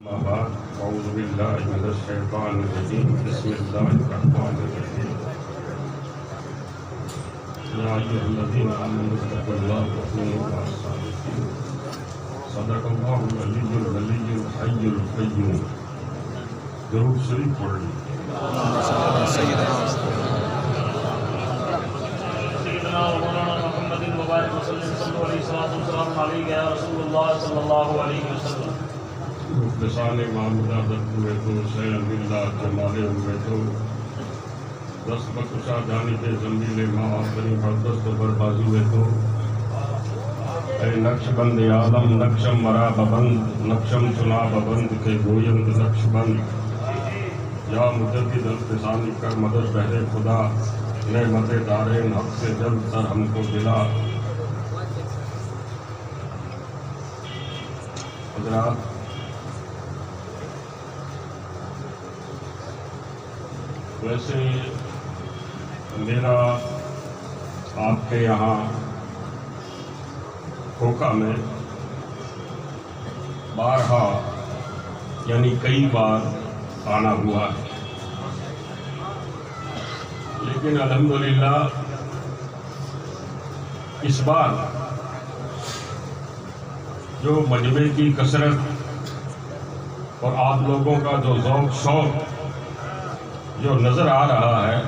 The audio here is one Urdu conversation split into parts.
أما بعد أعوذ بالله من الشيطان الرجيم بسم الله الرحمن الرحيم يا أيها الذين آمنوا اتقوا الله وكونوا مع الصادقين صدق الله العلي العلي الحي القيوم درود شریف پڑھیں سيدنا ومولانا محمد المبارك وسلم صلوا عليه الصلاة والسلام عليك يا رسول الله صلى الله عليه وسلم لسان محمد عبد ہوئے تو سین اللہ جمال ہوئے تو دست بکشا جانی کے زنبیل ماں آخری بردست بربازی ہوئے تو اے نقش بند آدم نقشم مرا ببند نقشم سنا ببند کے گویند نقش بند یا مجدد الفسانی کر مدد بہر خدا نعمت دارین حق سے جلد تر ہم کو دلا. حضرات ویسے میرا آپ کے یہاں کھوکھا میں بارہا یعنی کئی بار آنا ہوا ہے، لیکن الحمدللہ اس بار جو مجمع کی کثرت اور آپ لوگوں کا جو ذوق شوق جو نظر آ رہا ہے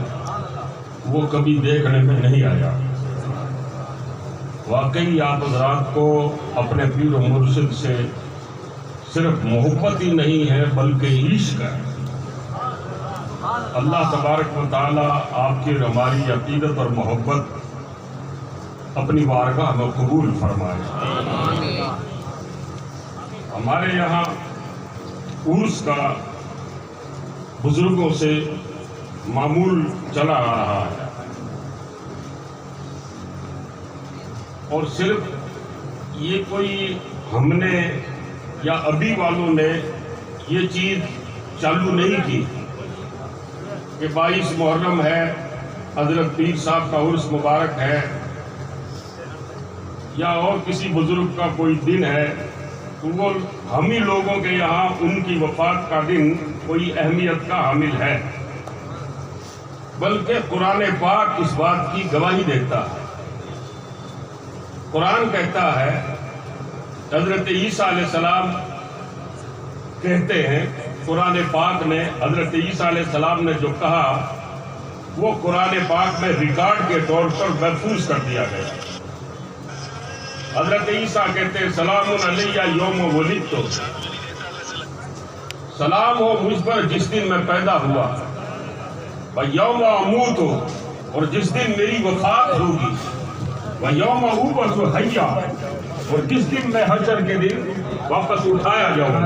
وہ کبھی دیکھنے میں نہیں آیا. واقعی آپ حضرات کو اپنے پیر و مرشد سے صرف محبت ہی نہیں ہے بلکہ عشق ہے. اللہ تبارک و تعالی آپ کی ہماری عقیدت اور محبت اپنی بارگاہ میں قبول فرمائے. ہمارے یہاں عرس کا بزرگوں سے معمول چلا آ رہا ہے، اور صرف یہ کوئی ہم نے یا ابھی والوں نے یہ چیز چالو نہیں کی کہ 22 محرم ہے، حضرت پیر صاحب کا عرس مبارک ہے، یا اور کسی بزرگ کا کوئی دن ہے تو وہ ہم ہی لوگوں کے یہاں ان کی وفات کا دن کوئی اہمیت کا حامل ہے، بلکہ قرآن پاک اس بات کی گواہی دیتا ہے. قرآن کہتا ہے، حضرت عیسیٰ علیہ السلام کہتے ہیں، قرآن پاک نے حضرت عیسیٰ علیہ السلام نے جو کہا وہ قرآن پاک میں ریکارڈ کے طور پر محفوظ کر دیا گیا. حضرت عیسیٰ کہتے ہیں، سلام علیہ یوم ولدت، سلام ہو مجھ پر جس دن میں پیدا ہوا، وَيَوْمَ أَمُوتُ، اور جس دن میری وفات ہوگی، وَيَوْمَ أُبْعَثُ حَيًّا، اور جس دن میں حشر کے دن واپس اٹھایا جاؤں گا.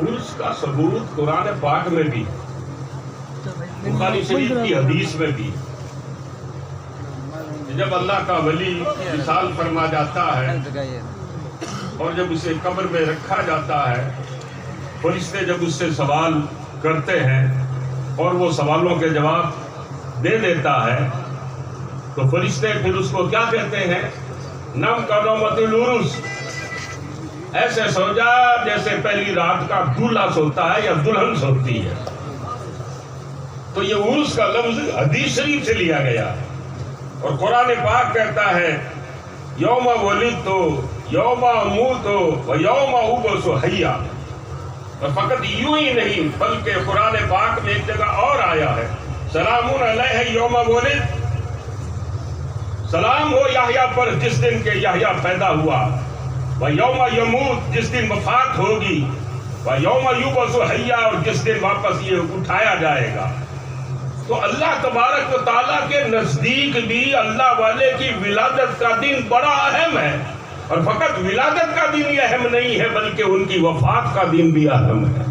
عرس کا ثبوت قرآن پاک میں بھی، بخاری شریف کی حدیث میں بھی، جب اللہ کا ولی وصال فرما جاتا ہے اور جب اسے قبر میں رکھا جاتا ہے، فرشتے جب اس سے سوال کرتے ہیں اور وہ سوالوں کے جواب دے دیتا ہے تو فرشتے پھر اس کو کیا کہتے ہیں؟ نم کا نومت العرس، ایسے سو جا جیسے پہلی رات کا دولہا سوتا ہے یا دلہن سوتی ہے۔ تو یہ عرس کا لفظ حدیث شریف سے لیا گیا اور قرآن پاک کہتا ہے یوم ولدت یوم اموت و یوم ابعث حیا۔ اور فقط یوں ہی نہیں بلکہ قرآن پاک میں ایک جگہ اور آیا ہے سلام علیہ یوم ولد، سلام ہو یحییٰ پر جس دن کے یحییٰ پیدا ہوا، و یوم یموت جس دن وفات ہوگی، و یوم یبعث حیا اور جس دن واپس یہ اٹھایا جائے گا۔ تو اللہ تبارک و تعالیٰ کے نزدیک بھی اللہ والے کی ولادت کا دن بڑا اہم ہے، اور فقط ولادت کا دن ہی اہم نہیں ہے بلکہ ان کی وفات کا دن بھی اہم ہے۔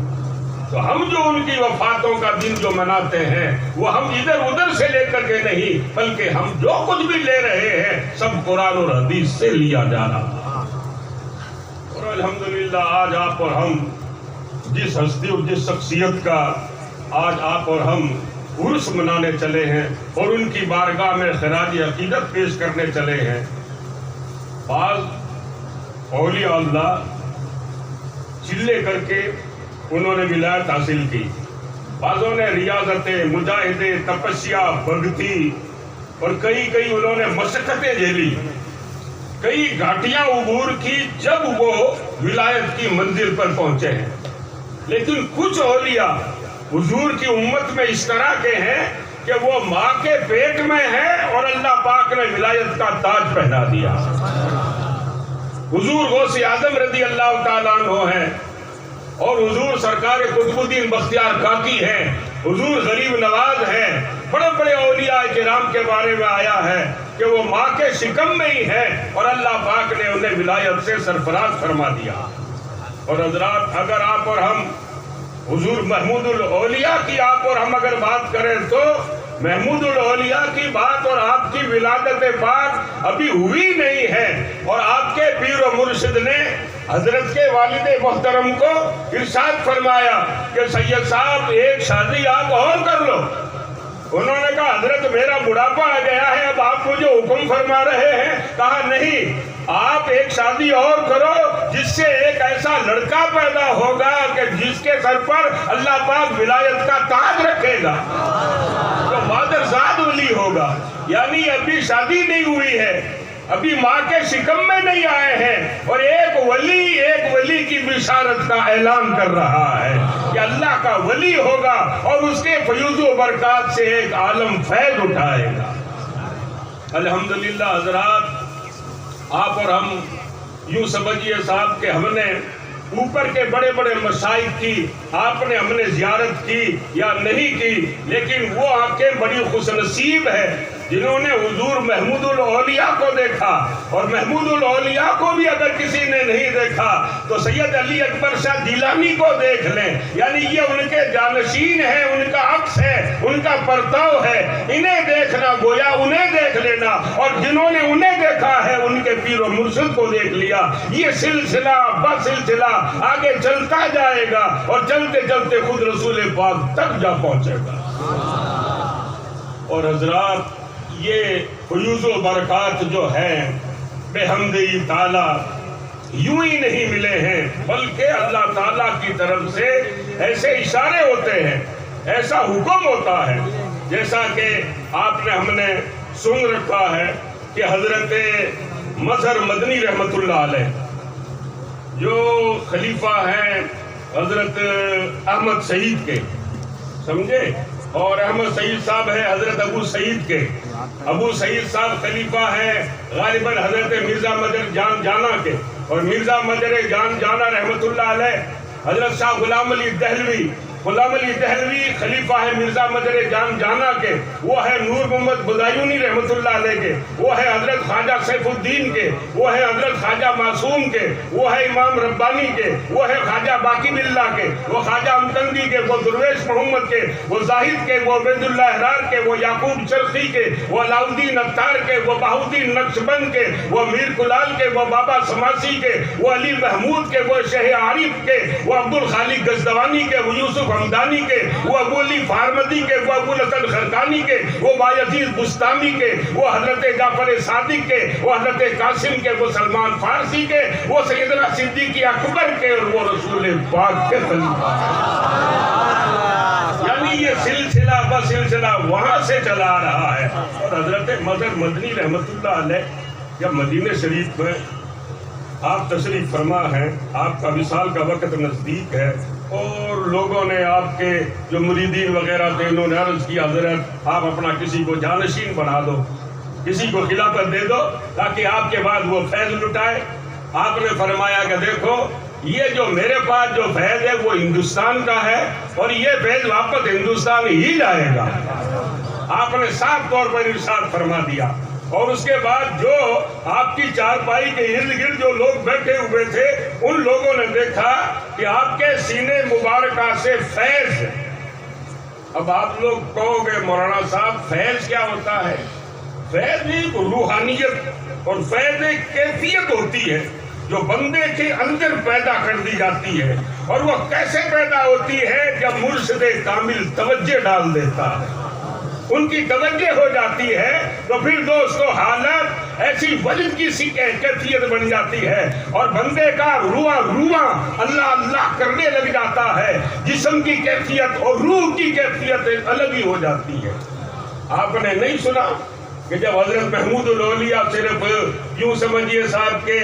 تو ہم جو ان کی وفاتوں کا دن جو مناتے ہیں وہ ہم ادھر ادھر سے لے کر کے نہیں بلکہ ہم جو کچھ بھی لے رہے ہیں سب قرآن اور حدیث سے لیا جا رہا۔ اور الحمدللہ آج آپ اور ہم جس ہستی اور جس شخصیت کا آج آپ اور ہم عرس منانے چلے ہیں اور ان کی بارگاہ میں خراج عقیدت پیش کرنے چلے ہیں، بعض اولیاء اللہ چلے کر کے انہوں نے ولایت حاصل کی، بعضوں نے ریاضتیں، مجاہدے، تپسیا، بھگتی اور کئی انہوں نے مشقتیں جھیلی، کئی گھاٹیاں عبور کی جب وہ ولایت کی منزل پر پہنچے ہیں۔ لیکن کچھ اولیاء حضور کی امت میں اس طرح کے ہیں کہ وہ ماں کے پیٹ میں ہیں اور اللہ پاک نے ولایت کا تاج پہنا دیا۔ حضور غوث اعظم رضی اللہ تعالیٰ عنہ ہیں اور حضور سرکار قطب الدین بختیار کاکی ہیں، حضور غریب نواز ہیں، بڑے بڑے اولیاء کرام کے بارے میں آیا ہے کہ وہ ماں کے شکم میں ہی ہیں اور اللہ پاک نے انہیں ولایت سے سرفراز فرما دیا۔ اور حضرات اگر آپ اور ہم حضور محمود الاولیاء کی آپ اور ہم اگر بات کریں تو محمود الاولیاء کی بات اور آپ کی ولادت پاک ابھی ہوئی نہیں ہے، اور آپ کے پیر و مرشد نے حضرت کے والد محترم کو ارشاد فرمایا کہ سید صاحب ایک شادی آپ اور کر لو۔ انہوں نے کہا حضرت میرا بڑھاپا آ گیا ہے، اب آپ مجھے حکم فرما رہے ہیں؟ کہا نہیں، آپ ایک شادی اور کرو جس سے ایک ایسا لڑکا پیدا ہوگا کہ جس کے سر پر اللہ پاک ولایت کا تاج رکھے گا، تو مادرزاد ولی ہوگا۔ یعنی ابھی شادی نہیں ہوئی ہے، ابھی ماں کے شکم میں نہیں آئے ہیں، اور ایک ولی کی بشارت کا اعلان کر رہا ہے کہ اللہ کا ولی ہوگا اور اس کے فیوز و برکات سے ایک عالم فیض اٹھائے گا۔ الحمدللہ حضرات آپ اور ہم یوں سمجھیے صاحب کہ ہم نے اوپر کے بڑے بڑے مشائخ کی آپ نے ہم نے زیارت کی یا نہیں کی، لیکن وہ آنکھیں بڑی خوش نصیب ہے جنہوں نے حضور محمود الاولیاء کو دیکھا، اور محمود الاولیاء کو بھی اگر کسی نے نہیں دیکھا تو سید علی اکبر شاہ جیلانی کو دیکھ لیں، یعنی یہ ان کے جانشین ہیں، ان کا عکس ہے، ان کا پرتاؤ ہے، انہیں دیکھنا گویا انہیں دیکھ لینا، اور جنہوں نے انہیں دیکھا ہے ان کے پیر و مرشد کو دیکھ لیا۔ یہ سلسلہ بسلسلہ آگے چلتا جائے گا اور چلتے چلتے خود رسول پاک تک جا پہنچے گا۔ اور حضرات یہ فیوز و برکات جو ہیں بحمدہ تعالی یوں ہی نہیں ملے ہیں، بلکہ اللہ تعالیٰ کی طرف سے ایسے اشارے ہوتے ہیں، ایسا حکم ہوتا ہے، جیسا کہ آپ نے ہم نے سن رکھا ہے کہ حضرت مظہر مدنی رحمت اللہ علیہ جو خلیفہ ہیں حضرت احمد سعید کے، سمجھے، اور احمد سعید صاحب ہے حضرت ابو سعید کے، ابو سعید صاحب خلیفہ ہیں غالباً حضرت مرزا مدر جان جانا کے، اور مرزا مدر جان جانا رحمت اللہ علیہ حضرت شاہ غلام علی دہلوی غلام علی دہلوی خلیفہ ہے مرزا مدر جان جانا کے، وہ ہے نور محمد بدایونی رحمۃ اللہ علیہ کے، وہ ہے حضرت خواجہ سیف الدین کے، وہ ہے حضرت خواجہ معصوم کے، وہ ہے امام ربانی کے، وہ ہے خواجہ باقی باللہ کے، وہ خواجہ امکندی کے، وہ درویش محمد کے، وہ زاہد کے، وہ عبید اللہ احرار کے، وہ یعقوب چرخی کے، وہ علاء الدین اتار کے، وہ بہاؤالدین نقشبند کے، وہ میر کلال کے، وہ بابا سماسی کے، وہ علی محمود کے، وہ شیخ عارف کے، وہ عبد الخالق غزدوانی کے، وہ یوسف حمدانی کے، وہ ابو علی فارمدی کے، وہ ابو الحسن خرقانی کے، وہ بایزید بستامی کے، وہ حضرت جعفر صادق کے، وہ حضرت قاسم کے، وہ سلمان فارسی کے، وہ سیدنا صدیق اکبر کے، اور وہ رسول پاک کے خلیفہ۔ یعنی یہ سلسلہ بسلسلہ وہاں سے چلا رہا ہے۔ اور حضرت مظہر مدنی رحمۃ اللہ علیہ جب مدینہ شریف میں آپ تشریف فرما ہیں، آپ کا وصال کا وقت نزدیک ہے، اور لوگوں نے آپ کے جو مریدین وغیرہ تھے انہوں نے عرض کیا حضرت آپ اپنا کسی کو جانشین بنا دو، کسی کو خلافت دے دو تاکہ آپ کے بعد وہ فیض لٹائے۔ آپ نے فرمایا کہ دیکھو یہ جو میرے پاس جو فیض ہے وہ ہندوستان کا ہے، اور یہ فیض واپس ہندوستان ہی جائے گا۔ آپ نے صاف طور پر ارشاد فرما دیا۔ اور اس کے بعد جو آپ کی چارپائی کے ارد گرد جو لوگ بیٹھے ہوئے تھے ان لوگوں نے دیکھا کہ آپ کے سینے مبارکہ سے فیض۔ اب آپ لوگ کہو گے مولانا صاحب فیض کیا ہوتا ہے؟ فیض ایک روحانیت اور فیض ایک کیفیت ہوتی ہے جو بندے کے اندر پیدا کر دی جاتی ہے، اور وہ کیسے پیدا ہوتی ہے جب مرشد کامل توجہ ڈال دیتا ہے، ان کی توجہ ہو جاتی ہے تو پھر دوستو حالت ایسی وجد کی سی کیفیت بن جاتی ہے، اور بندے کا رواں اللہ اللہ کرنے لگ جاتا ہے، جسم کی کیفیت اور روح کی کیفیت الگ ہی ہو جاتی ہے۔ آپ نے نہیں سنا کہ جب حضرت محمود الاولیاء صرف یوں سمجھیے صاحب کے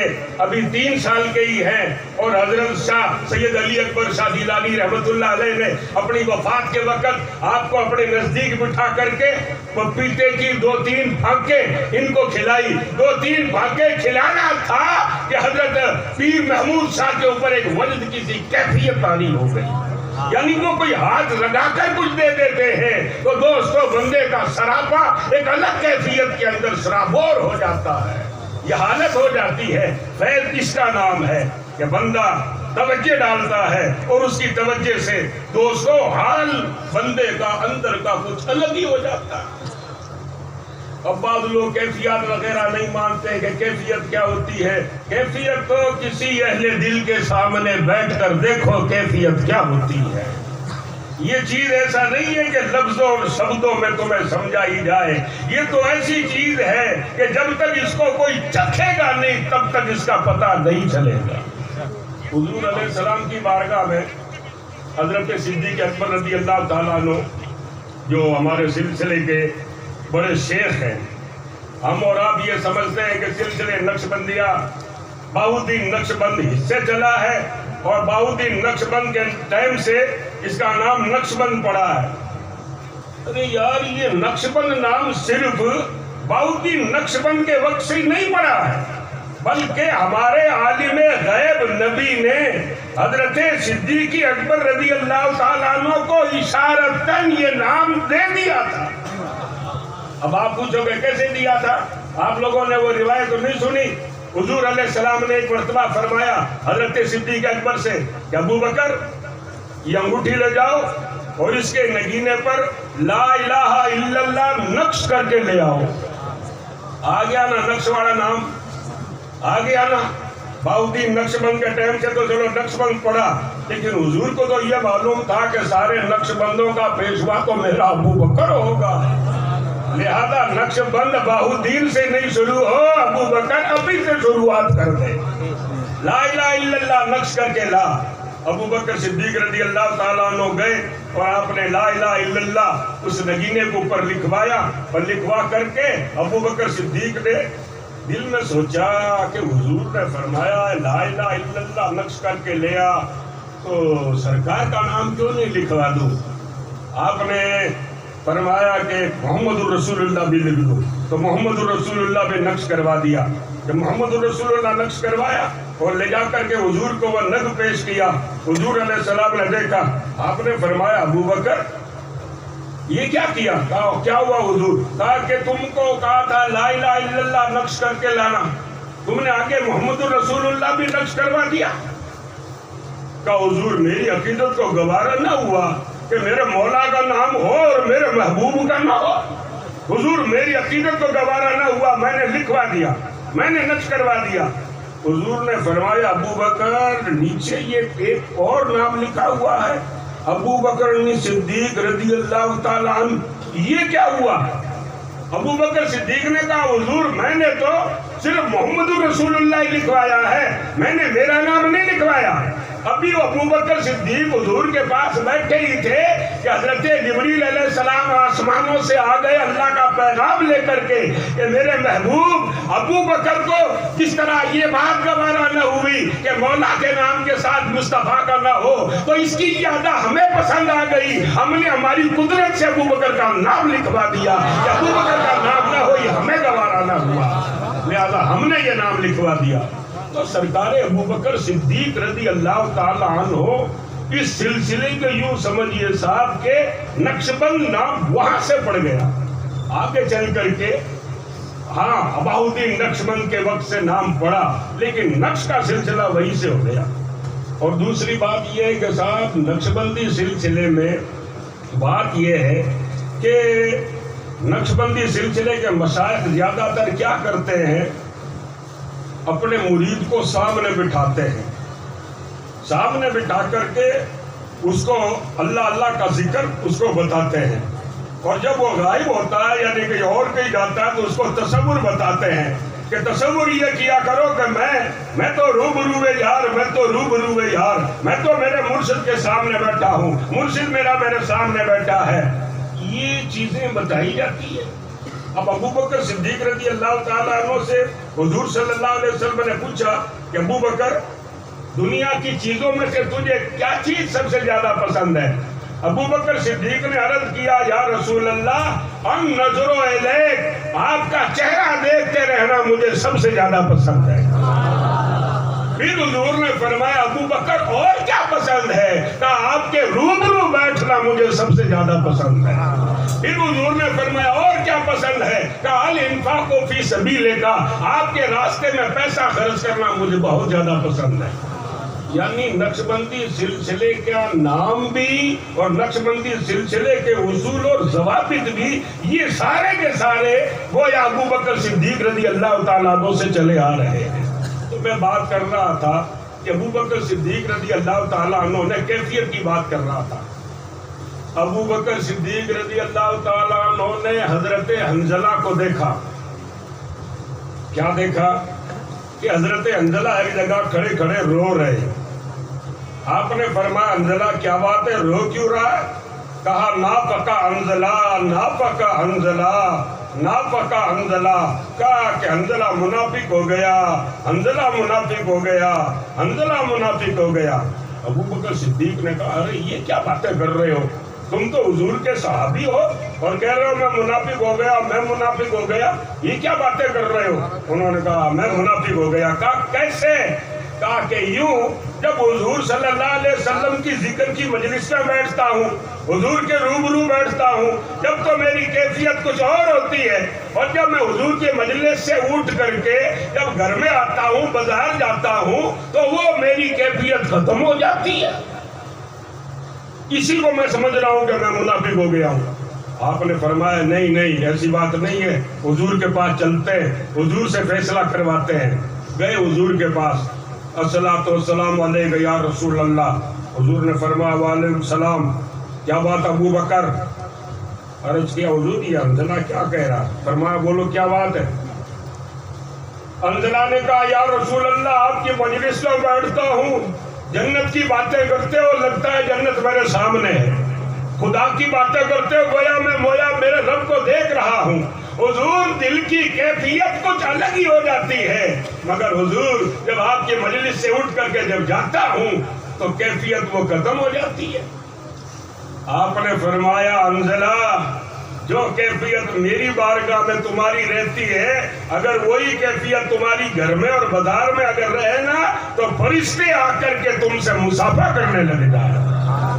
ابھی 3 سال کے ہی ہیں، اور حضرت شاہ سید علی اکبر شاہ جیلانی رحمۃ اللہ علیہ نے اپنی وفات کے وقت آپ کو اپنے نزدیک بٹھا کر کے پپیتے کی 2-3 پھاکیں ان کو کھلائی۔ 2-3 پھاکیں کھلانا تھا کہ حضرت پیر محمود شاہ کے اوپر ایک وجد کی سی کیفیت طاری ہو گئی، یعنی وہ کوئی ہاتھ لگا کر کچھ دے دیتے ہیں تو دوستو بندے کا سراپا ایک الگ کیفیت کے اندر سرابور ہو جاتا ہے۔ یہ حالت ہو جاتی ہے۔ فیض اس کا نام ہے کہ بندہ توجہ ڈالتا ہے، اور اس کی توجہ سے دوستو حال بندے کا اندر کا کچھ الگ ہی ہو جاتا ہے۔ اب بعض لوگ کیفیت وغیرہ نہیں مانتے کہ کیفیت کیا ہوتی ہے۔ کیفیت تو کسی اہل دل کے سامنے بیٹھ کر دیکھو کیفیت کیا ہوتی ہے۔ یہ چیز ایسا نہیں ہے کہ لفظوں اور شبدوں میں تمہیں سمجھائی جائے، یہ تو ایسی چیز ہے کہ جب تک اس کو کوئی چکھے گا نہیں تب تک اس کا پتہ نہیں چلے گا۔ حضور علیہ السلام کی بارگاہ میں حضرت صدیق اکبر رضی اللہ تعالیٰ عنہ جو ہمارے سلسلے کے بڑے شیخ ہیں، ہم اور آپ یہ سمجھتے ہیں کہ سلسلے نقشبندیہ بہاؤالدین نقشبند سے چلا ہے، اور بہاؤالدین نقشبند کے ٹائم سے اس کا نام نقشبند پڑا ہے۔ ارے یار یہ نقشبند نام صرف بہاؤالدین نقشبند کے وقت سے ہی نہیں پڑا ہے، بلکہ ہمارے عالم غیب نبی نے حضرت صدیق اکبر رضی اللہ تعالیٰ عنہ کو اشارتاً یہ نام دے دیا تھا۔ اب آپ پوچھو گے کیسے دیا تھا؟ آپ لوگوں نے وہ روایت تو نہیں سنی؟ حضور علیہ السلام نے ایک مرتبہ فرمایا حضرت صدیق اکبر سے کہ ابو بکر یہ انگوٹھی لے جاؤ اور اس کے نگینے پر لا الہ الا اللہ نقش کر کے لے آؤ۔ آ گیا نا نقش والا نام، آ گیا نا۔ بہاؤالدین نقشبند کے ٹائم سے تو چلو نقشبند پڑا، لیکن حضور کو تو یہ معلوم تھا کہ سارے نقشبندوں کا پیشوا تو میرا ابو بکر ہوگا، لہذا نقشبند بہاؤالدین سے نہیں شروع ہو، ابو بکر ابھی سے شروعات کر دے۔ لا الہ الا اللہ نقش کر کے لا۔ ابو بکر صدیق رضی اللہ تعالیٰ عنہ گئے اور آپ نے لا الہ الا اللہ اس نگینے کو اوپر لکھوایا، اور لکھوا کر کے ابو بکر صدیق نے دل میں سوچا کہ حضور نے فرمایا لا الہ الا اللہ نقش کر کے لیا تو سرکار کا نام کیوں نہیں لکھوا دوں۔ آپ نے فرمایا کہ محمد الرسول اللہ بھی لکھ دو، تو محمد الرسول اللہ پہ نقش کروا دیا۔ جب محمد الرسول اللہ نقش کروایا اور لے جا کر کے حضور کو وہ نگ پیش کیا، حضور علیہ السلام نے دیکھا، آپ نے فرمایا ابو بکر یہ کیا کیا؟ کہا کیا ہوا حضور؟ کہا کہ تم کو کہا تھا لا الہ الا اللہ نقش کر کے لانا، تم نے آگے محمد الرسول اللہ بھی نقش کروا دیا۔ کہا حضور میری عقیدت کو گوارا نہ ہوا کہ میرے مولا کا نام ہو اور میرے محبوب کا نہ ہو۔ حضور میری عقیدت کو گوارا نہ ہوا، میں نے لکھوا دیا، میں نے نقش کروا دیا۔ حضور نے فرمایا ابو بکر نیچے یہ ایک اور نام لکھا ہوا ہے، ابو بکر صدیق رضی اللہ تعالیٰ عنہ، یہ کیا ہوا؟ ابو بکر صدیق نے کہا حضور میں نے تو صرف محمد الرسول اللہ لکھوایا ہے، میں نے میرا نام نہیں لکھوایا۔ ابھی وہ ابو بکر صدیق حضور کے پاس بیٹھے ہی تھے کہ حضرت جبریل علیہ السلام آسمانوں سے آ گئے اللہ کا پیغام لے کر کے کہ میرے محبوب ابو بکر کو جس طرح یہ بات گوارا نہ ہوئی کہ مولا کے نام کے ساتھ مصطفیٰ کا نہ ہو، تو اس کی زیادہ ہمیں پسند آ گئی، ہم نے ہماری قدرت سے ابو بکر کا نام لکھوا دیا کہ ابو بکر کا نام نہ ہو، یہ ہمیں گوارا نہ ہوا، لہذا ہم نے یہ نام لکھوا دیا۔ تو سرکار ابو بکر صدیق رضی اللہ تعالیٰ عنہ اس سلسلے کے یوں سمجھیے صاحب کے نقش بند نام وہاں سے پڑ گیا، آگے چل کر کے ہاں اباؤدین نقش بند کے وقت سے نام پڑا، لیکن نقش کا سلسلہ وہی سے ہو گیا۔ اور دوسری بات یہ ہے کہ صاحب نقش بندی سلسلے میں بات یہ ہے کہ نقش بندی سلسلے کے مشائخ زیادہ تر کیا کرتے ہیں، اپنے مرید کو سامنے بٹھاتے ہیں، سامنے بٹھا کر کے اس کو اللہ اللہ کا ذکر اس کو بتاتے ہیں، اور جب وہ غائب ہوتا ہے یعنی کہ اور کہیں جاتا ہے تو اس کو تصور بتاتے ہیں کہ تصور یہ کیا کرو کہ میں تو روبرو یار، میں تو روبرو یار، میں تو میرے مرشد کے سامنے بیٹھا ہوں، مرشد میرا میرے سامنے بیٹھا ہے، یہ چیزیں بتائی جاتی ہیں۔ اب ابو بکر صدیق رضی اللہ تعالیٰ عنہ سے حضور صلی اللہ علیہ وسلم نے پوچھا کہ ابو بکر دنیا کی چیزوں میں سے تجھے کیا چیز سب سے زیادہ پسند ہے؟ ابو بکر صدیق نے عرض کیا یا رسول اللہ ان نظر الیک، آپ کا چہرہ دیکھتے رہنا مجھے سب سے زیادہ پسند ہے۔ پھر حضور نے فرمایا ابو بکر اور کیا پسند ہے؟ کہا آپ کے روبرو بیٹھنا مجھے سب سے زیادہ پسند ہے۔ پھر حضور نے فرمایا اور کیا پسند ہے؟ کہا الانفاق فی سبیلک، آپ کے راستے میں پیسہ خرچ کرنا مجھے بہت زیادہ پسند ہے۔ یعنی نقش بندی سلسلے کا نام بھی اور نقش بندی سلسلے کے اصول اور ضوابط بھی یہ سارے کے سارے گویا ابو بکر صدیق رضی اللہ تعالیٰ عنہ سے چلے آ رہے ہیں۔ تو میں بات کر رہا تھا کہ ابو بکر صدیق رضی اللہ تعالیٰ عنہ نے کیفیت کی بات کر رہا تھا۔ ابو بکر صدیق رضی اللہ تعالیٰ عنہ نے حضرت حنظلہ کو دیکھا، کیا دیکھا کہ حضرت حنظلہ ایک جگہ کھڑے کھڑے رو رہے ہیں۔ آپ نے فرمایا حنظلہ کیا بات ہے، رو کیوں رہا ہے؟ کہا نافقہ حنظلہ، نافقہ حنظلہ، نافقہ حنظلہ، کہا کہ حنظلہ منافق ہو گیا، حنظلہ منافق ہو گیا، حنظلہ منافق ہو گیا۔ ابو بکر صدیق نے کہا ارے یہ کیا باتیں کر رہے ہو، تم تو حضور کے صحابی ہو اور کہہ رہے ہو میں منافق ہو گیا، میں منافق ہو گیا، یہ کیا باتیں کر رہے ہو؟ انہوں نے کہا میں منافق ہو گیا۔ کہا کیسے؟ کہا کہ یوں جب حضور صلی اللہ علیہ وسلم کی ذکر کی مجلس میں بیٹھتا ہوں، حضور کے روبرو بیٹھتا ہوں، جب تو میری کیفیت کچھ اور ہوتی ہے، اور جب میں حضور کے مجلس سے اٹھ کر کے جب گھر میں آتا ہوں، بازار جاتا ہوں، تو وہ میری کیفیت ختم ہو جاتی ہے۔ اسی کو میں سمجھ رہا ہوں کہ میں منافق ہو گیا ہوں۔ آپ نے فرمایا نہیں نہیں ایسی بات نہیں ہے، حضور کے پاس چلتے ہیں، حضور سے فیصلہ کرواتے ہیں۔ گئے حضور کے پاس، الصلاۃ والسلام علیک یا رسول اللہ۔ حضور نے فرمایا وعلیکم السلام، کیا بات ابو بکر؟ عرض کیا حضور یہ حنظلہ کیا کہہ رہا؟ فرمایا بولو کیا بات ہے؟ حنظلہ نے کہا یا رسول اللہ آپ کی مجلس میں بیٹھتا ہوں، جنت کی باتیں کرتے ہو، لگتا ہے جنت میرے سامنے ہے، خدا کی باتیں کرتے ہو گویا میں مویا میرے رب کو دیکھ رہا ہوں۔ حضور دل کی کیفیت کچھ الگ ہی ہو جاتی ہے، مگر حضور جب آپ کی مجلس سے اٹھ کر کے جب جاتا ہوں تو کیفیت وہ ختم ہو جاتی ہے۔ آپ نے فرمایا حنظلہ جو کیفیت میری بارگاہ میں تمہاری رہتی ہے، اگر وہی کیفیت تمہاری گھر میں اور بازار میں اگر رہے نا تو فرشتے آ کر کے تم سے مصافحہ کرنے لگ جائیں،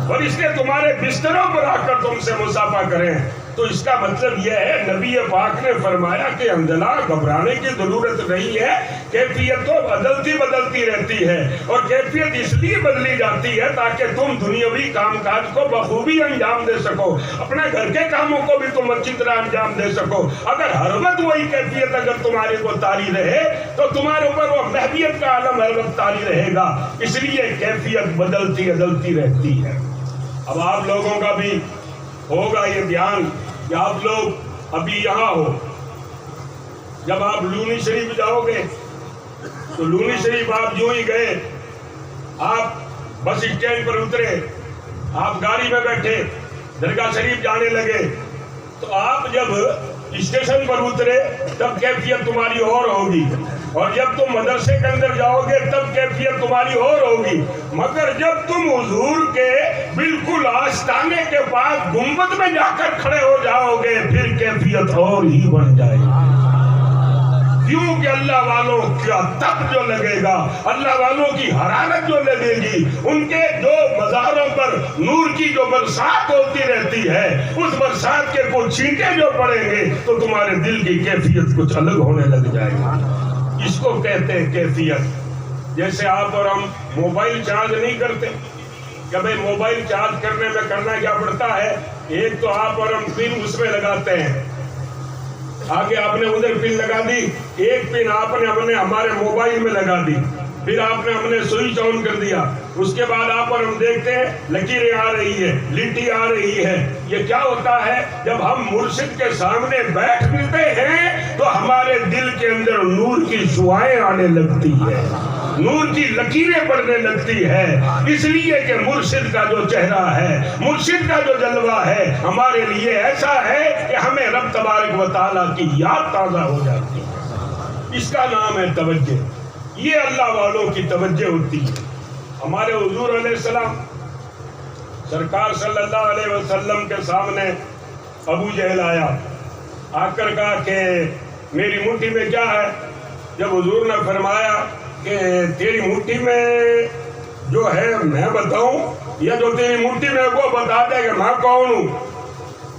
فرشتے تمہارے بستروں پر آ کر تم سے مصافحہ کریں۔ تو اس کا مطلب یہ ہے، نبی پاک نے فرمایا کہ حنظلہ گھبرانے کی ضرورت نہیں ہے، کیفیت تو بدلتی رہتی ہے، اور کیفیت اس لیے بدلی جاتی ہے تاکہ تم دنیاوی کام کاج کو بخوبی انجام دے سکو، اپنے گھر کے کاموں کو بھی تم اچھی طرح انجام دے سکو۔ اگر ہر وقت وہی کیفیت اگر تمہارے کو طاری رہے تو تمہارے اوپر وہ محبیت کا عالم ہر وقت طاری رہے گا، اس لیے کیفیت بدلتی رہتی ہے۔ اب آپ لوگوں کا بھی ہوگا یہ دھیان کہ آپ لوگ ابھی یہاں ہو، جب آپ لونی شریف جاؤ گے تو لونی شریف آپ جو ہی گئے، آپ بس اسٹینڈ پر اترے، آپ گاڑی میں بیٹھے درگاہ شریف جانے لگے، تو آپ جب اسٹیشن پر اترے تب کیفیت تمہاری اور ہوگی، اور جب تم مدرسے کے اندر جاؤ گے تب کیفیت تمہاری اور ہوگی، مگر جب تم حضور کے بالکل آستانے کے پاس گنبد میں جا کر کھڑے ہو جاؤ گے پھر کیفیت اور ہی بن جائے گی۔ کیونکہ اللہ والوں کا تپ جو لگے گا، اللہ والوں کی حرارت جو لگے گی، ان کے جو مزاروں پر نور کی جو برسات ہوتی رہتی ہے، اس برسات کے کچھ چھینٹے جو پڑیں گے تو تمہارے دل کی کیفیت کچھ الگ ہونے لگ جائے گی۔ اس کو کہتے ہیں کیفیت۔ جیسے آپ اور ہم موبائل چارج نہیں کرتے، کہ بھئی موبائل چارج کرنے میں کرنا کیا پڑتا ہے، ایک تو آپ اور ہم پن اس میں لگاتے ہیں، آگے آپ نے ادھر پن لگا دی، ایک پن آپ نے ہمارے موبائل میں لگا دی، پھر آپ نے ہم نے سوئچ آن کر دیا، اس کے بعد آپ اور ہم دیکھتے ہیں لکیریں آ رہی ہے، لنٹی آ رہی ہے۔ یہ کیا ہوتا ہے؟ جب ہم مرشد کے سامنے بیٹھتے ہیں تو ہمارے دل کے اندر نور کی شعائیں آنے لگتی ہے، نور کی لکیریں پڑنے لگتی ہے، اس لیے کہ مرشد کا جو چہرہ ہے، مرشد کا جو جلوہ ہے ہمارے لیے ایسا ہے کہ ہمیں رب تبارک و تعالیٰ کی یاد تازہ ہو جاتی ہے۔ اس کا نام ہے توجہ۔ یہ اللہ والوں کی توجہ ہوتی ہے۔ ہمارے حضور علیہ السلام سرکار صلی اللہ علیہ وسلم کے سامنے ابو جہل آیا، آ کر کہا کہ میری مٹھی میں کیا ہے؟ جب حضور نے فرمایا کہ تیری مٹھی میں جو ہے میں بتاؤں یا جو تیری مٹھی میں وہ بتا دے کہ میں کون ہوں؟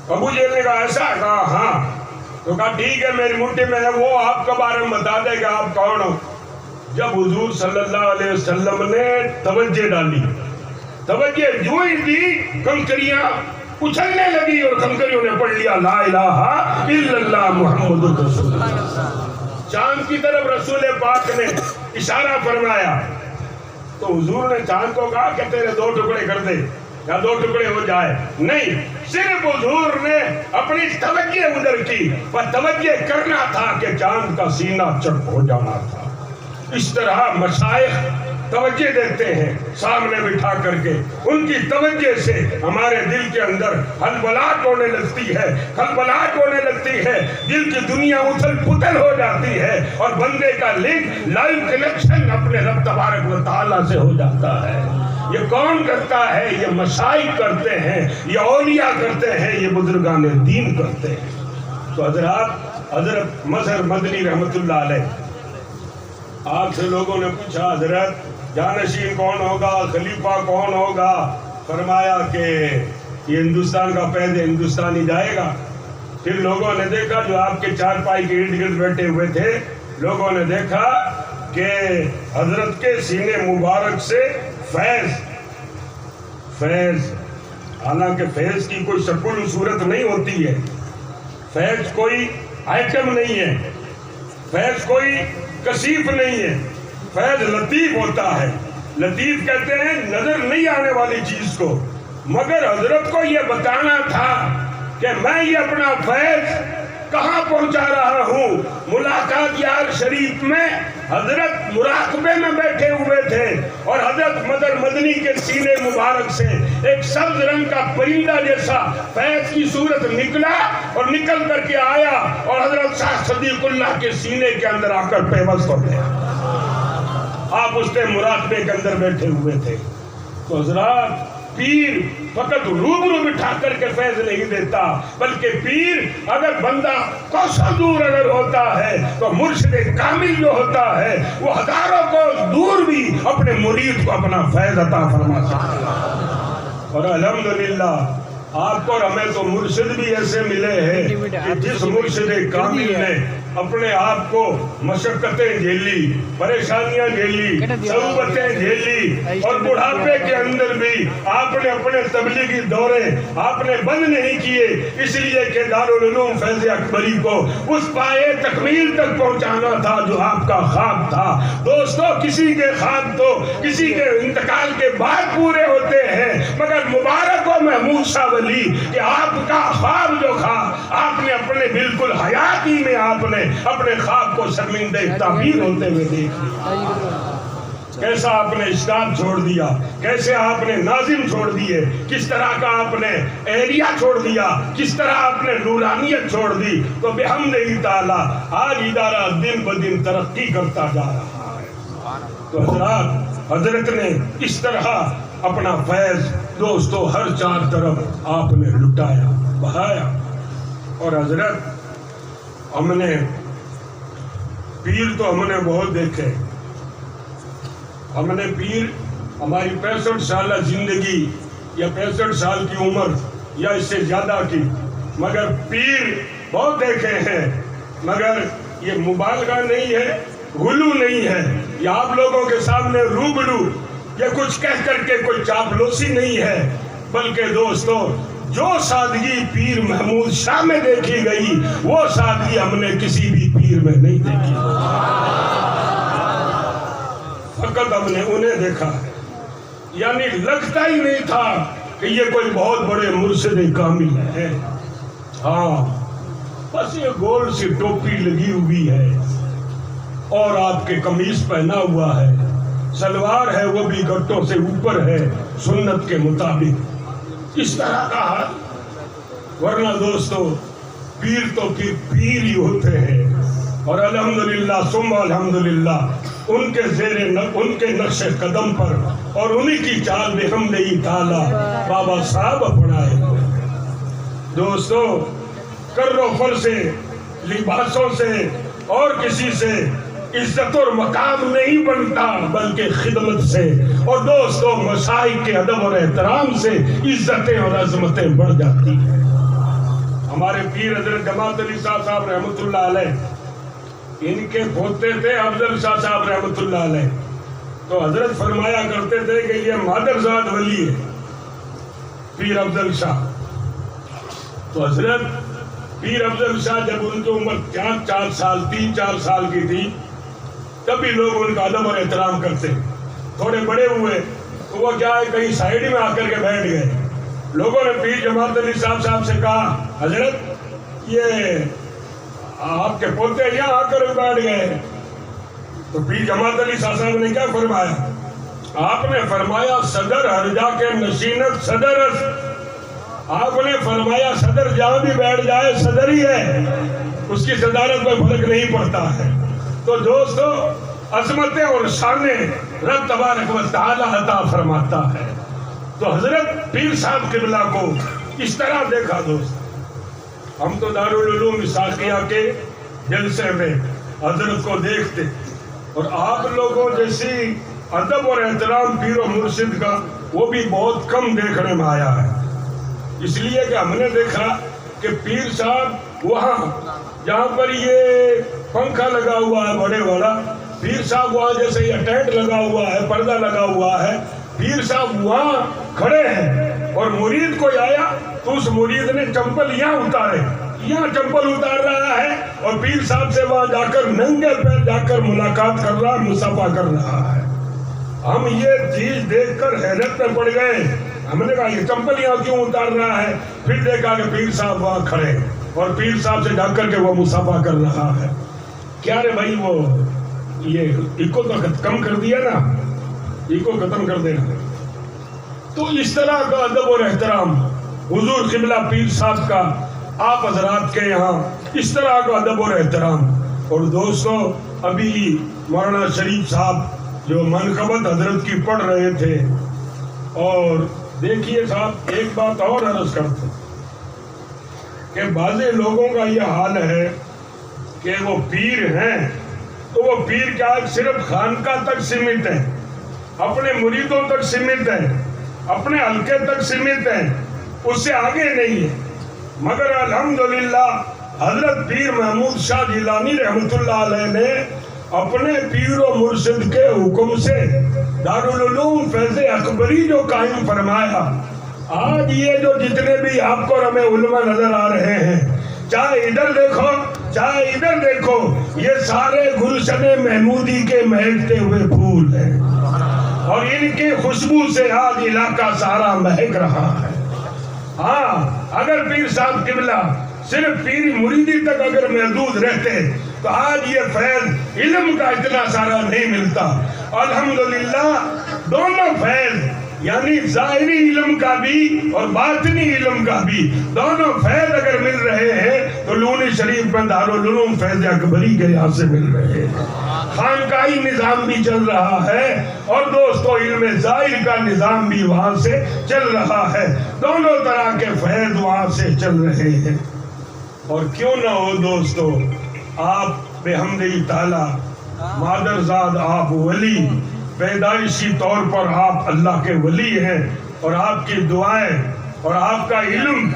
ابو جہل نے کہا ایسا؟ کہا ہاں۔ تو کہا ٹھیک ہے، میری مٹھی میں ہے، وہ آپ کے بارے میں بتا دے کہ آپ کون ہو۔ جب حضور صلی اللہ علیہ وسلم نے توجہ ڈالی، توجہ جو ہی دی کنکریاں اچھلنے لگی اور کنکریوں نے پڑھ لیا لا الہ الا اللہ محمد رسول اللہ۔ چاند کی طرف رسول پاک نے اشارہ فرمایا تو حضور نے چاند کو کہا کہ تیرے دو ٹکڑے کر دے یا دو ٹکڑے ہو جائے، نہیں، صرف حضور نے اپنی توجہ ادھر کی، پر توجہ کرنا تھا کہ چاند کا سینہ چپ ہو جانا تھا۔ اس طرح مشائخ توجہ دیتے ہیں سامنے بٹھا کر کے، ان کی توجہ سے ہمارے دل کے اندر ہلبلاہٹ ہونے لگتی ہے، کھلبلاہٹ ہونے لگتی ہے، دل کی دنیا اتھل پتھل ہو جاتی ہے اور بندے کا لنک لائیو کنیکشن اپنے رب تبارک و تعالیٰ سے ہو جاتا ہے۔ یہ کون کرتا ہے؟ یہ مشائخ کرتے ہیں، یہ اولیاء کرتے ہیں، یہ بزرگان دین کرتے ہیں۔ تو حضرت مظہر مدنی رحمت اللہ علیہ، آپ سے لوگوں نے پوچھا حضرت جانشین کون ہوگا، خلیفہ کون ہوگا؟ فرمایا کہ یہ ہندوستان کا پہلے ہندوستانی جائے گا۔ پھر لوگوں نے دیکھا جو آپ کے چارپائی کے ارد گرد بیٹھے ہوئے تھے، لوگوں نے دیکھا کہ حضرت کے سینے مبارک سے فیض، حالانکہ فیض کی کوئی شکل و صورت نہیں ہوتی ہے، فیض کوئی آئٹم نہیں ہے، فیض کوئی کثیف نہیں ہے، فیض لطیف ہوتا ہے۔ لطیف کہتے ہیں نظر نہیں آنے والی چیز کو، مگر حضرت کو یہ بتانا تھا کہ میں یہ اپنا فیض کہاں پہنچا رہا ہوں۔ ملاقات یار شریف میں حضرت مراقبے میں بیٹھے ہوئے تھے اور حضرت مظہر مدنی کے سینے مبارک سے ایک سبز رنگ کا پرندہ جیسا فیض کی صورت نکلا اور نکل کر کے آیا اور حضرت شاہ صدیق اللہ کے سینے کے اندر آ کر پیوست ہو گیا۔ آپ اس کے مراقبے کے اندر بیٹھے ہوئے تھے۔ تو حضرات پیر فقط روبرو بٹھا کر کے فیض نہیں دیتا، بلکہ پیر اگر بندہ کوسوں دور اگر ہوتا ہے تو مرشد کامل جو ہوتا ہے وہ ہزاروں کو دور بھی اپنے مرید کو اپنا فیض عطا فرما سکتا ہے۔ اور الحمدللہ آپ کو اور ہمیں تو مرشد بھی ایسے ملے ہیں کہ جس مرشد کامل نے اپنے آپ کو مشقتیں جھیلی، پریشانیاں جھیلی، صعوبتیں جھیلی، اور بڑھاپے کے اندر بھی آپ نے اپنے تبلیغی دورے آپ نے بند نہیں کیے، اس لیے کہ دارالعلوم فیض اکبری کو اس پائے تکمیل تک پہنچانا تھا جو آپ کا خواب تھا۔ دوستو، کسی کے خواب تو کسی کے انتقال کے بعد پورے ہوتے ہیں، مگر مبارک و محمود شاہ ولی کہ آپ کا خواب جو تھا آپ نے اپنے بالکل حیاتی میں آپ نے اپنے خواب کو شرمندہ تعبیر ہوتے ہوئے دیکھ لیا۔ کیسا آپ نے استاد چھوڑ دیا، کیسے آپ نے ناظم چھوڑ دیے، کس طرح کا آپ نے ایریا چھوڑ دیا، کس طرح آپ نے نورانیت چھوڑ دی، تو بحمدہ تعالی آج ادارہ دن بدن ترقی کرتا جا رہا ہے۔ تو حضرت نے اس طرح اپنا فیض دوستو ہر چار طرف آپ نے لٹایا، بہایا۔ اور حضرت ہم نے پیر تو ہم نے بہت دیکھے، ہم نے پیر ہماری 65 سالہ زندگی یا 65 سال کی عمر یا اس سے زیادہ کی، مگر پیر بہت دیکھے ہیں، مگر یہ مبالغہ نہیں ہے، غلو نہیں ہے، یہ آپ لوگوں کے سامنے روبرو یہ کچھ کہہ کر کے کوئی چاپلوسی نہیں ہے، بلکہ دوستو جو سادگی پیر محمود شاہ میں دیکھی گئی وہ سادگی ہم نے کسی بھی پیر میں نہیں دیکھی، فقط ہم نے انہیں دیکھا ہے، یعنی لگتا ہی نہیں تھا کہ یہ کوئی بہت بڑے مرشد کامل ہے۔ ہاں، بس یہ گول سی ٹوپی لگی ہوئی ہے اور آپ کے قمیص پہنا ہوا ہے، سلوار ہے وہ بھی گھٹوں سے اوپر ہے سنت کے مطابق، اس طرح کا حال۔ ورنہ دوستو پیر تو پیر ہی ہوتے ہیں، اور الحمدللہ ثم الحمدللہ ان کے ان کے نقش قدم پر اور انہی کی چال میں ہم نہیں تعالی بابا صاحب اپنائے۔ دوستو کر و فر سے، لباسوں سے اور کسی سے عزت اور مقام نہیں بنتا بلکہ خدمت سے، اور دوستو مشائخ کے ادب اور احترام سے عزتیں اور عظمتیں بڑھ جاتی ہیں۔ ہمارے پیر حضرت جماعت علی صاحب رحمۃ اللہ علیہ، ان کے پوتے تھے افضل شاہ صاحب رحمۃ اللہ علیہ، تو حضرت فرمایا کرتے تھے کہ یہ مادرزاد ولی ہے پیر افضل شاہ۔ تو حضرت پیر افضل شاہ جب ان کی عمر 3-4 سال کی تھی تبھی لوگ ان کا ادب اور احترام کرتے، تھوڑے بڑے ہوئے تو وہ کیا ہے کہیں سائیڈ میں آ کر کے بیٹھ گئے۔ لوگوں نے پیر جماعت علی صاحب سے کہا حضرت یہ آپ کے پوتے یہاں آ کر بیٹھ گئے، تو پیر جماعت علی صاحب نے کیا فرمایا؟ آپ نے فرمایا صدر ہر جا کے نشینت صدر، آپ نے فرمایا صدر جہاں بھی بیٹھ جائے صدر ہی ہے، اس کی صدارت میں فرق نہیں پڑتا ہے۔ تو دوستو عظمتیں اور شانیں رب تبارک و تعالی عطا فرماتا ہے۔ تو حضرت پیر صاحب قبلہ کو اس طرح دیکھا دوست، ہم تو دارالعلوم اسحاقیہ کے جلسے میں حضرت کو دیکھتے، اور آپ لوگوں جیسی ادب اور احترام پیر و مرشد کا وہ بھی بہت کم دیکھنے میں آیا ہے، اس لیے کہ ہم نے دیکھا کہ پیر صاحب وہاں جہاں پر یہ پنکھا لگا ہوا ہے بڑے والا، پیر صاحب وہاں جیسے یہ ٹینٹ لگا ہوا ہے، پردہ لگا ہوا ہے، پیر صاحب وہاں کھڑے ہیں، اور مرید کوئی آیا تو اس مرید نے چمپل یہاں اتارے، یہاں چمپل اتار رہا ہے، اور پیر صاحب سے وہاں جا کر ننگے پیر جا کر ملاقات کر رہا ہے، مصافحہ کر رہا ہے۔ ہم یہ چیز دیکھ کر حیرت میں پڑ گئے، ہم نے کہا یہ چمپل یہاں کیوں اتار رہا ہے؟ پھر دیکھا کہ پیر صاحب وہاں کھڑے اور پیر صاحب سے جا کر کے وہ مصافحہ کر رہا ہے۔ کیا رے بھائی وہ یہ ایکو تو کم کر دیا نا، ایکو ختم کر دینا۔ تو اس طرح کا ادب اور احترام حضور قبلہ پیر صاحب کا آپ حضرات کے یہاں اس طرح کا ادب اور احترام۔ اور دوستو ابھی مولانا شریف صاحب جو منقبت حضرت کی پڑھ رہے تھے، اور دیکھیے صاحب ایک بات اور عرض کرتا ہوں کہ بعض لوگوں کا یہ حال ہے کہ وہ پیر ہیں تو وہ پیر کیا صرف خانقاہ تک سمت ہے، اپنے مریدوں تک سمت ہے، اپنے حلقے تک سمت ہے، اس سے آگے نہیں ہے. مگر الحمدللہ حضرت پیر محمود شاہ جیلانی رحمۃ اللہ علیہ نے اپنے پیر و مرشد کے حکم سے دارالعلوم فیض اکبری جو قائم فرمایا، آج یہ جو جتنے بھی آپ کو رمے علماء نظر آ رہے ہیں، چاہے ادھر دیکھو چاہے ادھر دیکھو، یہ سارے گلشن محمودی کے مہکتے ہوئے پھول ہیں، اور ان کی خوشبو سے آج علاقہ سارا مہک رہا ہے. ہاں اگر پیر صاحب قبلہ صرف پیری مریدی تک اگر محدود رہتے تو آج یہ فیض علم کا اتنا سارا نہیں ملتا. الحمدللہ دونوں فیض یعنی ظاہری علم کا بھی اور باطنی علم کا بھی دونوں فیض اگر مل رہے ہیں تو لونی شریف میں دارالعلوم فیض اکبری کے یہاں سے مل رہے ہیں. خانقاہی نظام بھی چل رہا ہے اور دوستو علم ظاہر کا نظام بھی وہاں سے چل رہا ہے. دونوں طرح کے فیض وہاں سے چل رہے ہیں. اور کیوں نہ ہو دوستو، آپ بحمدہ تعالی مادرزاد آپ ولی، پیدائشی طور پر آپ اللہ کے ولی ہیں، اور آپ کی دعائیں اور آپ کا علم.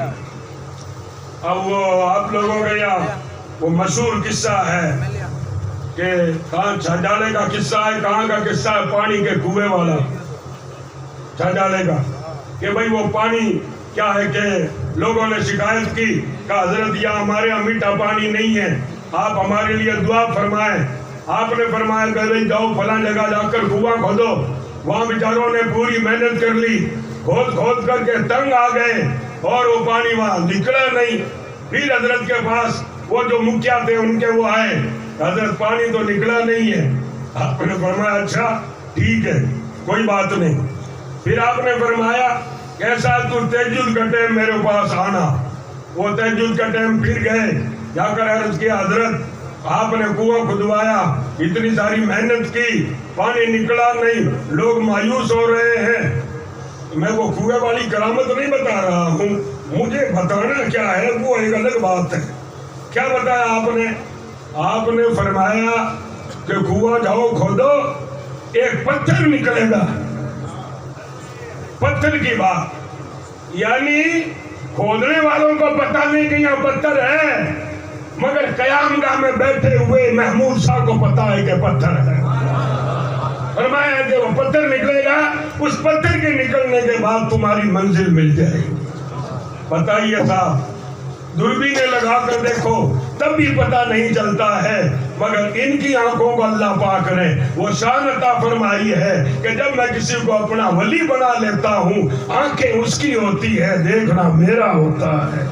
اب وہ آپ لوگوں کا یہاں وہ مشہور قصہ ہے کہ کہاں چھاجالے کا قصہ ہے، کہاں کا قصہ ہے، پانی کے کنویں والا چھاجالے کا، کہ بھئی وہ پانی کیا ہے کہ لوگوں نے شکایت کی کہ حضرت یہاں ہمارے یہاں میٹھا پانی نہیں ہے، آپ ہمارے لیے دعا فرمائیں. آپ نے فرمایا کہ بھئی جاؤ فلاں جگہ جا کر کنواں کھودو. وہاں بیچاروں نے پوری محنت کر لی، کھود کر کے تنگ آ گئے اور وہ پانی وہاں نکلا نہیں. پھر حضرت کے پاس وہ جو مکھیا تھے ان کے وہ آئے، حضرت پانی تو نکلا نہیں ہے. آپ نے فرمایا اچھا ٹھیک ہے کوئی بات نہیں. پھر آپ نے فرمایا کیسا تو تہجد کا ٹائم میرے پاس آنا. وہ تہجد کا ٹائم پھر گئے، جا کر عرض کیا حضرت آپ نے کنواں کھدوایا، اتنی ساری محنت کی، پانی نکلا نہیں، لوگ مایوس ہو رہے ہیں. میں وہ کنویں والی کرامت نہیں بتا رہا ہوں، مجھے بتانا کیا ہے وہ ایک الگ بات ہے. کیا بتایا آپ نے؟ آپ نے فرمایا کہ کنواں جاؤ کھودو، ایک پتھر نکلے گا. پتھر کی بات یعنی کھودنے والوں کو پتہ نہیں کہ یہاں پتھر ہے، مگر قیام گاہ میں بیٹھے ہوئے محمود شاہ کو پتا ہے کہ پتھر ہے. فرمایا کہ وہ پتھر نکلے گا، اس پتھر کے نکلنے کے بعد تمہاری منزل مل جائے گی. بتائیے صاحب، دوربینیں لگا کر دیکھو تب بھی پتہ نہیں چلتا ہے، مگر ان کی آنکھوں کو اللہ پاک نے وہ شان عطا فرمائی ہے کہ جب میں کسی کو اپنا ولی بنا لیتا ہوں، آنکھیں اس کی ہوتی ہے، دیکھنا میرا ہوتا ہے.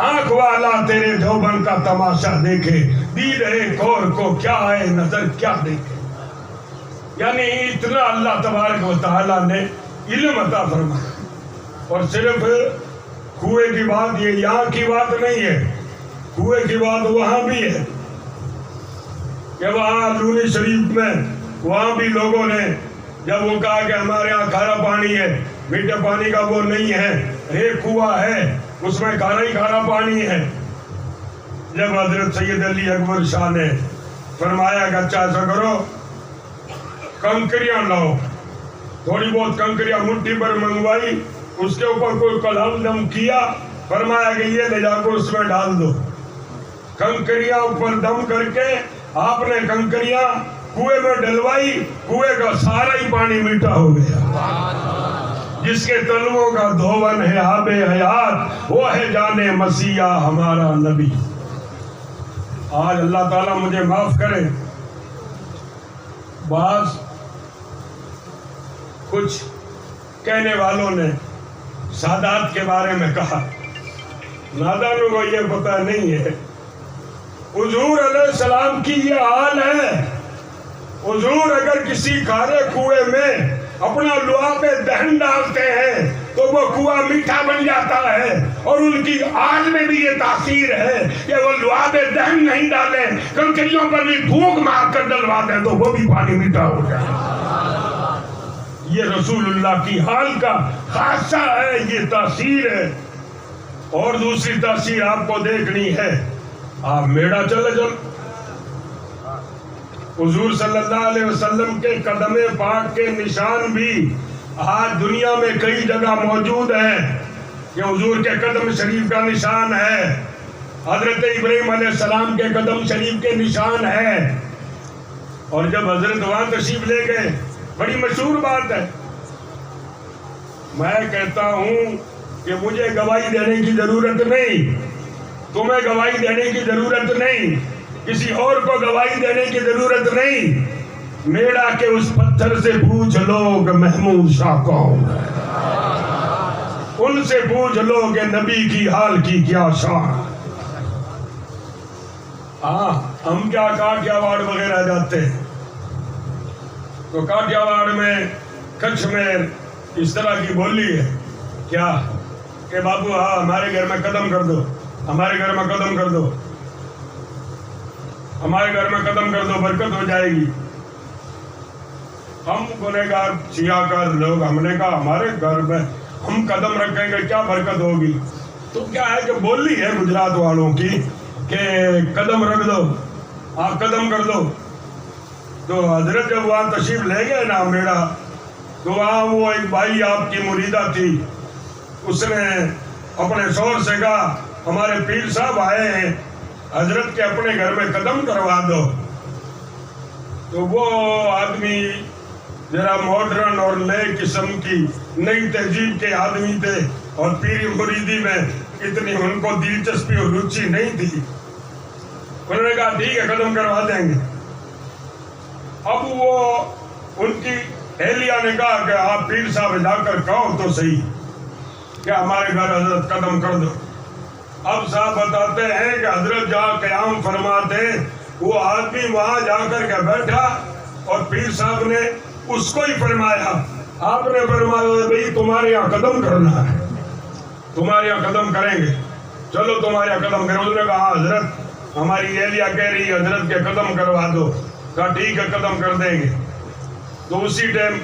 آنکھ والا تیرے جوبن کا تماشا دیکھے، دید ہے کور کو کیا ہے نظر کیا دیکھے. یعنی اتنا اللہ تبارک و تعالی نے علم عطا فرمایا. اور صرف کنویں کی بات یہ یہاں کی بات نہیں ہے، کنویں کی بات وہاں بھی ہے کہ وہاں لونی شریف میں وہاں بھی لوگوں نے جب وہ کہا کہ ہمارے یہاں کھارا پانی ہے، میٹھے پانی کا وہ نہیں ہے، ایک کنواں ہے اس میں کھارا ہی کھارا پانی ہے. جب حضرت سید علی اکبر شاہ نے فرمایا کہ اچھا ایسا کرو کنکریاں لاؤ، تھوڑی بہت کنکریاں مٹھی پر منگوائی، اس کے اوپر کوئی کلام دم کیا، فرمایا کہ یہ لے جا کر اس میں ڈال دو. کنکریاں اوپر دم کر کے آپ نے کنکریاں کنویں میں ڈلوائی، کنویں کا سارا ہی پانی میٹھا ہو گیا. جس کے تلووں کا دھون ہے آب حیات، وہ ہے جانے مسیح ہمارا نبی. آج اللہ تعالیٰ مجھے معاف کرے، بعض کچھ کہنے والوں نے سادات کے بارے میں کہا، نادانوں کو یہ پتہ نہیں ہے حضور علیہ السلام کی یہ حال ہے. حضور اگر کسی کھارے کنویں میں اپنا لعاب دہن ڈالتے ہیں تو وہ کنواں میٹھا بن جاتا ہے، اور ان کی آج میں بھی یہ تاثیر ہے کہ وہ لعاب دہن نہیں ڈالیں، کنکریوں پر بھی پھونک مار کر ڈلوا دیں تو وہ بھی پانی میٹھا ہو جائے. یہ رسول اللہ کی حال کا خاصہ ہے، یہ تاثیر ہے۔ اور دوسری تاثیر آپ کو دیکھنی ہے، آپ میڑا چلے جاؤ، حضور صلی اللہ علیہ وسلم کے قدم پاک کے نشان بھی آج دنیا میں کئی جگہ موجود ہیں کہ حضور کے قدم شریف کا نشان ہے، حضرت ابراہیم علیہ السلام کے قدم شریف کے نشان ہے۔ اور جب حضرت وہاں تشریف لے گئے، بڑی مشہور بات ہے، میں کہتا ہوں کہ مجھے گواہی دینے کی ضرورت نہیں، تمہیں گواہی دینے کی ضرورت نہیں، کسی اور کو گواہی دینے کی ضرورت نہیں، میڑا کے اس پتھر سے پوچھ لو کہ محمود شاہ کون ہے، ان سے پوچھ لو کہ نبی کی حال کی کیا شان۔ ہم کیا کاٹیاواڑ وغیرہ جاتے ہیں تو کاٹیاواڑ میں، کچھ میں اس طرح کی بولی ہے کیا کہ بابو ہمارے گھر میں قدم کر دو، ہمارے گھر میں قدم کر دو، ہمارے گھر میں قدم کر دو، برکت ہو جائے گی۔ ہم گنہگار سیاہکار لوگ، ہم نے کہا ہمارے گھر میں ہم قدم رکھیں گے کیا برکت ہوگی؟ تو کیا ہے کہ بولی ہے گجرات والوں کی کہ قدم رکھ دو، آپ قدم کر دو۔ تو حضرت جب وہاں تشریف لے گئے نا میڑا، تو وہاں وہ ایک بھائی آپ کی مریدہ تھی، اس نے اپنے شوہر سے کہا ہمارے پیر صاحب آئے ہیں، حضرت کے اپنے گھر میں قدم کروا دو۔ تو وہ آدمی ذرا ماڈرن اور نئے قسم کی نئی تہذیب کے آدمی تھے، اور پیری مریدی میں اتنی ان کو دلچسپی اور روچی نہیں تھی۔ انہوں نے کہا ٹھیک ہے قدم کروا دیں گے۔ اب وہ ان کی اہلیہ نے کہا کہ آپ پیر صاحب جا کر کہو تو صحیح کہ ہمارے گھر حضرت قدم کر دو۔ اب صاحب بتاتے ہیں کہ حضرت جہاں قیام فرماتے، وہ آدمی وہاں جا کر کے بیٹھا، اور پیر صاحب نے اس کو ہی فرمایا، آپ نے فرمایا بھئی تمہارے یہاں قدم کرنا ہے، تمہارے یہاں قدم کریں گے، چلو تمہارے یہاں قدم کریں۔ اس نے کہا حضرت ہماری اہلیہ کہہ رہی ہے حضرت کے قدم کروا دو۔ کہا ٹھیک ہے قدم کر دیں گے۔ تو اسی ٹائم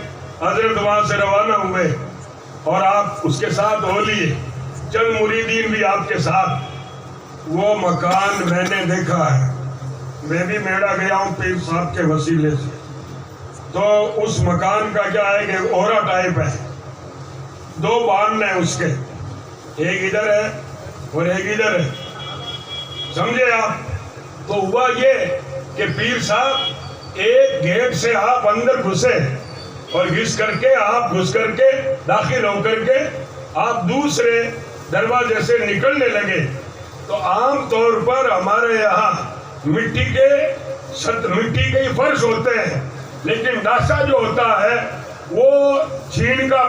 حضرت وہاں سے روانہ ہوئے، اور آپ اس کے ساتھ ہو لیے، چند مریدین بھی آپ کے ساتھ۔ وہ مکان میں نے دیکھا ہے، میں بھی میڑا گیا ہوں پیر صاحب کے وسیلے سے، تو اس مکان کا کیا ہے کہ اورا ٹائپ ہے، دو بان ہیں اس کے، ایک ادھر ہے اور ایک ادھر ہے، سمجھے آپ؟ تو ہوا یہ کہ پیر صاحب ایک گیٹ سے آپ اندر گھسے، اور گھس کر کے داخل ہو کر کے آپ دوسرے دروازے سے نکلنے لگے۔ تو عام طور پر ہمارے یہاں مٹی کے ہی فرش ہوتے ہیں، لیکن ڈاسا جو ہوتا ہے وہ چھین کا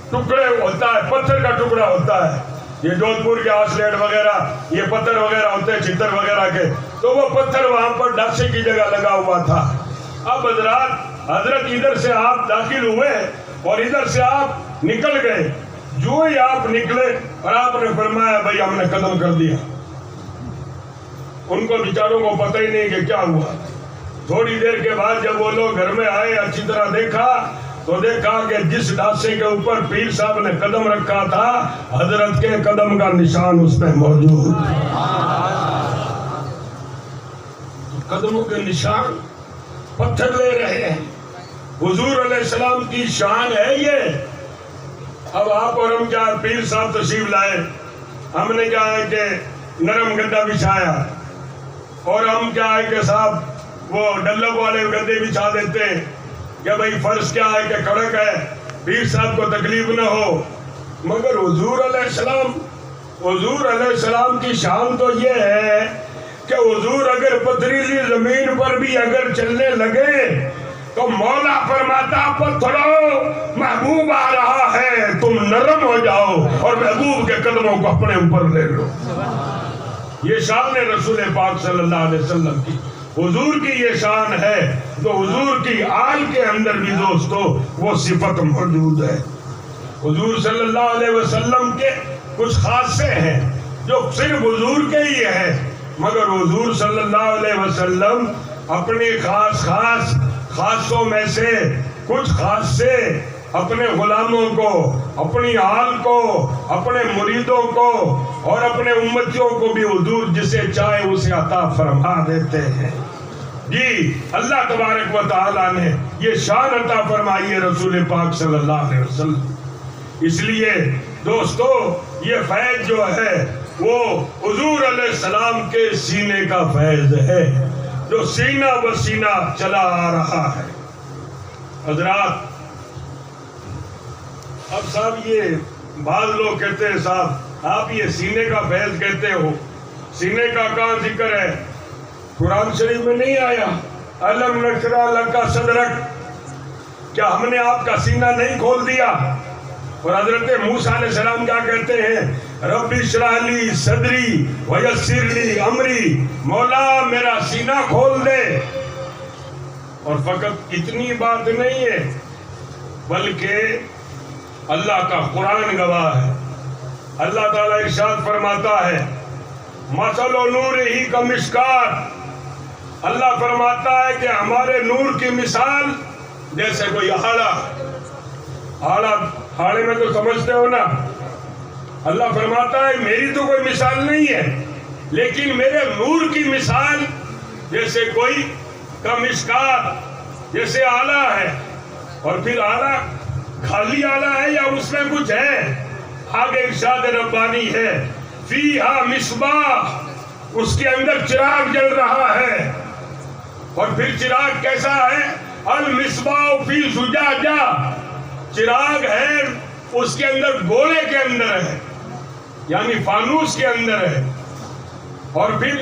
ٹکڑے ہوتا ہے، پتھر کا ٹکڑا ہوتا ہے۔ یہ جودھ پور کے آسلیٹ وغیرہ، یہ پتھر وغیرہ ہوتے ہیں چتر وغیرہ کے، تو وہ پتھر وہاں پر ڈاسے کی جگہ لگا ہوا تھا۔ اب حضرت ادھر سے آپ داخل ہوئے اور ادھر سے آپ نکل گئے، جو ہی آپ نکلے اور آپ نے فرمایا بھائی ہم نے قدم کر دیا۔ ان کو بیچاروں کو پتہ ہی نہیں کہ کیا ہوا۔ تھوڑی دیر کے بعد جب وہ لوگ گھر میں آئے، اچھی طرح دیکھا تو دیکھا کہ جس ڈاسے کے اوپر پیر صاحب نے قدم رکھا تھا، حضرت کے قدم کا نشان اس میں موجود۔ قدموں کے نشان پتھر لے رہے ہیں، حضور علیہ السلام کی شان ہے یہ۔ اب آپ اور ہم کیا، پیر صاحب تشریف لائے، ہم نے کیا ہے کہ نرم گدا بچھایا، اور ہم کیا ہے کہ صاحب وہ ڈلب والے گدے بچھا دیتے ہیں کہ بھئی فرض کیا ہے کہ کڑک ہے، پیر صاحب کو تکلیف نہ ہو۔ مگر حضور علیہ السلام کی شان تو یہ ہے کہ حضور اگر پتھریلی زمین پر بھی اگر چلنے لگے تو مولا فرماتا پتھرو محبوب آ رہا ہے، تم نرم ہو جاؤ اور محبوب کے قدموں کو اپنے اوپر لے لو۔ یہ شان ہے رسول پاک صلی اللہ علیہ وسلم کی، حضور کی یہ شان ہے۔ تو حضور کی آل کے اندر بھی دوستو وہ صفت موجود ہے۔ حضور صلی اللہ علیہ وسلم کے کچھ خاصے ہیں جو صرف حضور کے ہی ہیں، مگر حضور صلی اللہ علیہ وسلم اپنی خاصوں میں سے کچھ خاصے اپنے غلاموں کو، اپنی آل کو، اپنے مریدوں کو اور اپنے امتیوں کو بھی حضور جسے چاہے اسے عطا فرما دیتے ہیں۔ جی اللہ تبارک و تعالیٰ نے یہ شان عطا فرمائی ہے رسول پاک صلی اللہ علیہ وسلم۔ اس لیے دوستو یہ فیض جو ہے وہ حضور علیہ السلام کے سینے کا فیض ہے جو سینہ بہ سینہ چلا آ رہا ہے۔ حضرات اب صاحب یہ بعض لوگ کہتے ہیں صاحب آپ یہ سینے کا فیض کہتے ہو، سینے کا کہاں ذکر ہے؟ قرآن شریف میں نہیں آیا الم نشرح لک صدرک؟ کیا ہم نے آپ کا سینہ نہیں کھول دیا؟ اور حضرت موسیٰ علیہ السلام کیا کہتے ہیں؟ رب اشرح لی صدری ویسر لی امری، مولا میرا سینہ کھول دے۔ اور فقط اتنی بات نہیں ہے بلکہ اللہ کا قرآن گواہ ہے۔ اللہ تعالیٰ ارشاد فرماتا ہے مثل نورہ کمشکات، اللہ فرماتا ہے کہ ہمارے نور کی مثال جیسے کوئی آڑے میں تو سمجھتے ہو نا، اللہ فرماتا ہے میری تو کوئی مثال نہیں ہے لیکن میرے نور کی مثال جیسے کوئی کمشکات، جیسے آلہ ہے۔ اور پھر آلہ خالی آلہ ہے یا اس میں کچھ ہے؟ آگے ارشاد ربانی ہے فیہا مصباح، اس کے اندر چراغ جل رہا ہے۔ اور پھر چراغ کیسا ہے؟ المصباح فی زجاجہ، چراغ ہے اس کے اندر گولے کے اندر ہے یعنی فانوس کے اندر ہے۔ اور پھر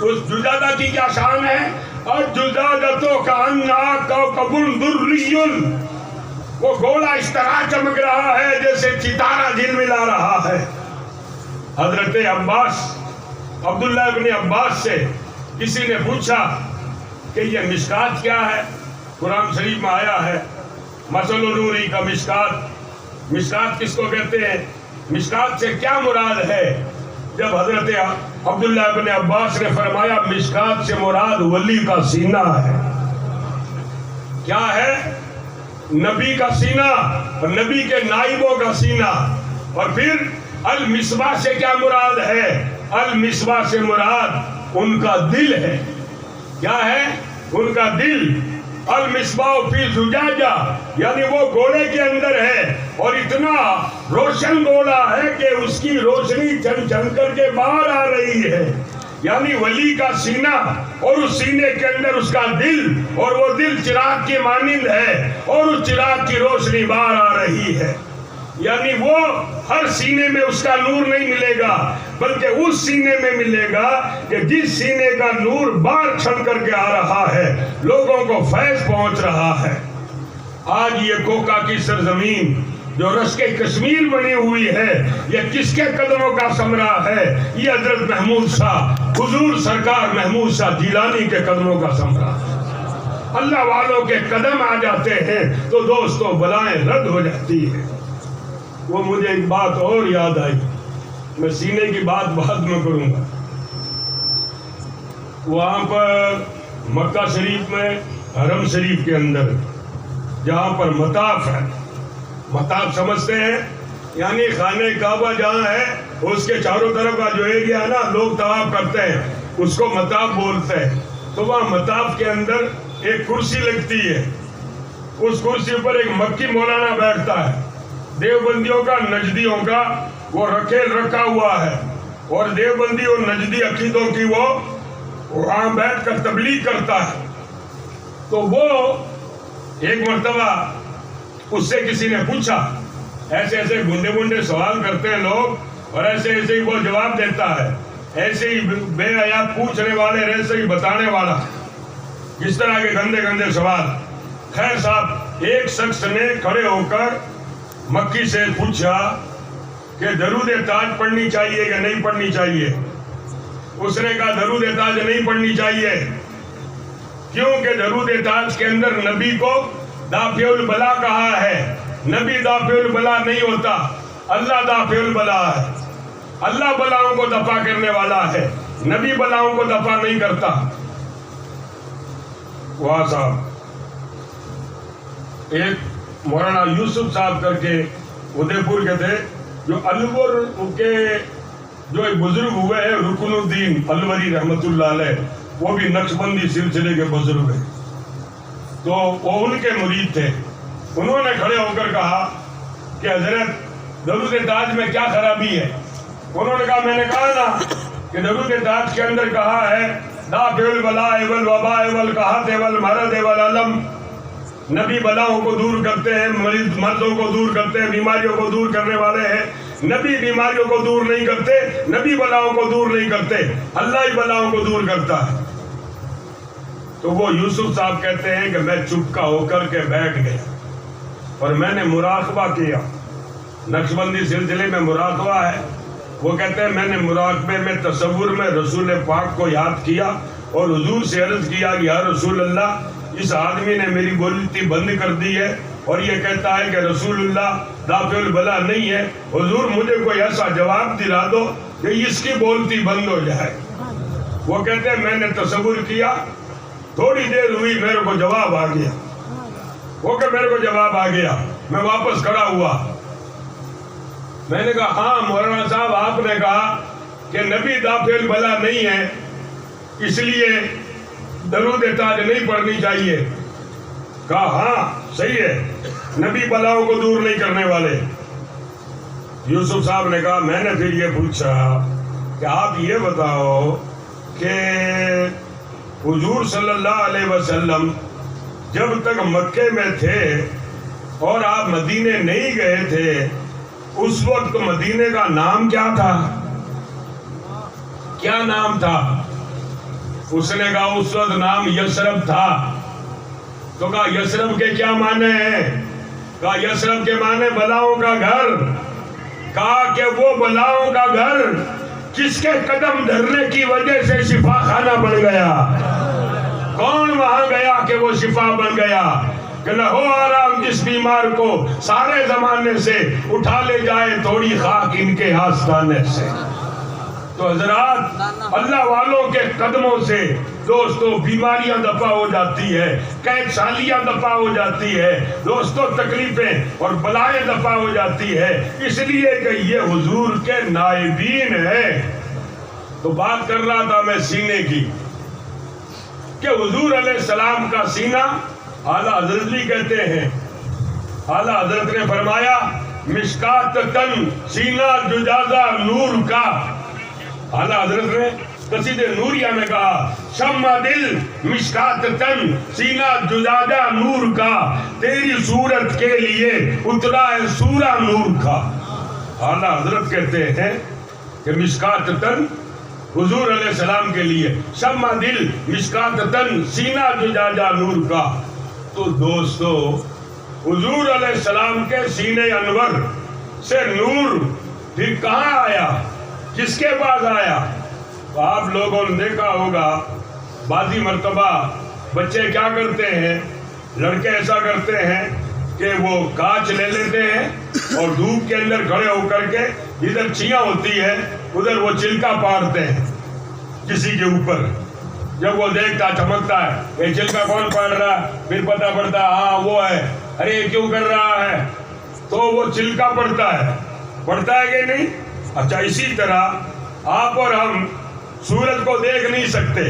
اس زجاجہ کی کیا شان ہے؟ اور زجاجۃ کأنہا کوکب درّی، وہ گولا اس طرح چمک رہا ہے جیسے ستارہ جلملا رہا ہے۔ حضرت عباس، عبداللہ ابن عباس سے کسی نے پوچھا کہ یہ مشکات کیا ہے؟ قرآن شریف میں آیا ہے مثل نوری کا مشکات، مشکات کس کو کہتے ہیں؟ مشکات سے کیا مراد ہے؟ جب حضرت عبداللہ ابن عباس نے فرمایا مشکات سے مراد ولی کا سینہ ہے۔ کیا ہے؟ نبی کا سینہ اور نبی کے نائبوں کا سینہ۔ اور پھر المصباح سے کیا مراد ہے؟ المصباح سے مراد ان کا دل ہے۔ کیا ہے؟ ان کا دل۔ المصباح فی زجاجہ یعنی وہ گولے کے اندر ہے اور اتنا روشن گولا ہے کہ اس کی روشنی چم چم کر کے باہر آ رہی ہے، یعنی ولی کا سینہ اور اس سینے کے اندر اس کا دل، اور وہ دل چراغ کی مانند ہے اور اس چراغ کی روشنی باہر آ رہی ہے۔ یعنی وہ ہر سینے میں اس کا نور نہیں ملے گا بلکہ اس سینے میں ملے گا کہ جس سینے کا نور باہر چھن کر کے آ رہا ہے، لوگوں کو فیض پہنچ رہا ہے۔ آج یہ کوکا کی سرزمین جو رشک کشمیر بنی ہوئی ہے، یہ کس کے قدموں کا ثمرہ ہے؟ یہ حضرت محمود شاہ، حضور سرکار محمود شاہ جیلانی کے قدموں کا ثمرہ ہے۔ اللہ والوں کے قدم آ جاتے ہیں تو دوستوں بلائیں رد ہو جاتی ہیں۔ وہ مجھے ایک بات اور یاد آئی، میں سینے کی بات بعد میں کروں گا۔ وہاں پر مکہ شریف میں حرم شریف کے اندر جہاں پر مطاف ہے، مطاف سمجھتے ہیں یعنی خانہ کعبہ جہاں ہے اس کے چاروں طرف کا جو ایریا ہے نا لوگ طواف کرتے ہیں، اس کو مطاف بولتے ہیں۔ تو وہاں مطاف کے اندر ایک کرسی لگتی ہے، اس کرسی پر ایک مکی مولانا بیٹھتا ہے، دیوبندیوں کا نجدیوں کا وہ رکھیل رکھا ہوا ہے، اور دیوبندی اور نجدی عقیدوں کی وہ وہاں بیٹھ کر تبلیغ کرتا ہے۔ تو وہ ایک مرتبہ اس سے کسی نے پوچھا، ایسے ایسے گنڈے گنڈے سوال کرتے ہیں لوگ اور ایسے ایسے ہی وہ جواب دیتا ہے، ایسے ہی بے حیا پوچھنے والے ایسے ہی بتانے والا، اس طرح کے گندے گندے سوال۔ خیر صاحب ایک شخص نے کھڑے ہو کر مکی سے پوچھا کہ درود تاج پڑھنی چاہیے کہ نہیں پڑھنی چاہیے؟ اس نے کہا درود تاج نہیں پڑھنی چاہیے، کیونکہ درود تاج کے اندر نبی کو دافع البلا کہا ہے۔ نبی دافع البلا نہیں ہوتا، اللہ دافع البلا ہے۔ اللہ بلاؤں کو دفع کرنے والا ہے، نبی بلاؤں کو دفع نہیں کرتا۔ واہ صاحب، ایک مولانا یوسف صاحب کر کے ادے پور کے تھے، جو الور کے جو ایک بزرگ ہوئے ہیں رکن الدین الوری رحمت اللہ علیہ، وہ بھی نقشبندی سلسلے کے بزرگ ہیں، تو وہ ان کے مرید تھے۔ انہوں نے کھڑے ہو کر کہا کہ حضرت درود تاج میں کیا خرابی ہے؟ انہوں نے کہا میں نے کہا نا کہ درود تاج کے اندر کہا ہے دافع البلاء والوباء والقحط والمرض والالم، نبی بلاؤں کو دور کرتے ہیں، مرضوں کو دور کرتے ہیں، بیماریوں کو دور کرنے والے ہیں۔ نبی بیماریوں کو دور نہیں کرتے، نبی بلاؤں کو دور نہیں کرتے، اللہ ہی بلاؤں کو دور کرتا ہے۔ تو وہ یوسف صاحب کہتے ہیں کہ میں چپکا ہو کر کے بیٹھ گیا اور میں نے مراقبہ کیا۔ نقشبندی سلسلے میں مراقبہ ہے، وہ کہتے ہیں میں نے مراقبے میں تصور میں رسول پاک کو یاد کیا اور حضور سے عرض کیا کہ یا رسول اللہ، اس آدمی نے میری بولتی بند کر دی ہے اور یہ کہتا ہے کہ رسول اللہ دافع البلا نہیں ہے، حضور مجھے کوئی ایسا جواب دلا دو کہ اس کی بولتی بند ہو جائے۔ وہ کہتے ہیں میں نے تصور کیا، تھوڑی دیر ہوئی میرے کو جواب آ گیا، وہ کہ میرے کو جواب آ گیا، میں واپس کھڑا ہوا۔ میں نے کہا ہاں مولانا صاحب، آپ نے کہا کہ نبی دافع البلا نہیں ہے، اس لیے درود تاج نہیں پڑھنی چاہیے۔ کہا ہاں صحیح ہے، نبی بلاؤں کو دور نہیں کرنے والے۔ یوسف صاحب نے کہا میں نے پھر یہ پوچھا کہ آپ یہ بتاؤ کہ حضور صلی اللہ علیہ وسلم جب تک مکے میں تھے اور آپ مدینے نہیں گئے تھے، اس وقت مدینے کا نام کیا تھا؟ کیا نام تھا؟ اس نے کہا اس وقت نام یثرب تھا۔ تو کہا یثرب کے کیا معنی ہیں؟ کہا یثرب کے معنی بلاؤں کا گھر۔ کہا کہ وہ بلاؤں کا گھر جس کے قدم دھرنے کی وجہ سے شفا خانہ بن گیا، کون وہاں گیا کہ وہ شفا بن گیا؟ کہ نہ ہو آرام جس بیمار کو سارے زمانے سے اٹھا لے جائے تھوڑی خاک ان کے آستانے سے۔ تو حضرات، اللہ والوں کے قدموں سے دوستو بیماریاں دفع ہو جاتی ہے، قید سالیاں دفع ہو جاتی ہے، دوستو تکلیفیں اور بلائیں دفع ہو جاتی ہے، اس لیے کہ یہ حضور کے نائبین ہیں۔ تو بات کر رہا تھا میں سینے کی کہ حضور علیہ السلام کا سینہ اعلیٰ حضرت بھی کہتے ہیں، اعلیٰ حضرت نے فرمایا مشکات تن سینہ ججازہ نور کا۔ اعلیٰ حضرت نے قصیدہ نوریہ میں کہا شمع دل مشکات تن سینہ ججازہ نور کا، تیری صورت کے لیے اترا ہے سورہ نور کا۔ اعلیٰ حضرت کہتے ہیں کہ مشکات تن حضور علیہ السلام کے لیے، شمع دل مشکات تن سینہ ججازہ نور کا۔ تو دوستو حضور علیہ السلام کے سینے انور سے نور پھر کہاں آیا، کس کے پاس آیا؟ تو آپ لوگوں نے دیکھا ہوگا بعضی مرتبہ بچے کیا کرتے ہیں، لڑکے ایسا کرتے ہیں کہ وہ کانچ لے لیتے ہیں اور دھوپ کے اندر کھڑے ہو کر کے ادھر چیاں ہوتی ہے ادھر وہ چلکا پاڑتے ہیں کسی کے اوپر۔ جب وہ دیکھتا چمکتا ہے یہ چلکا کون پاڑ رہا ہے، پھر پتہ پڑتا ہاں وہ ہے، ارے یہ کیوں کر رہا ہے، تو وہ چلکا پڑتا ہے کہ نہیں؟ اچھا اسی طرح آپ اور ہم سورج کو دیکھ نہیں سکتے،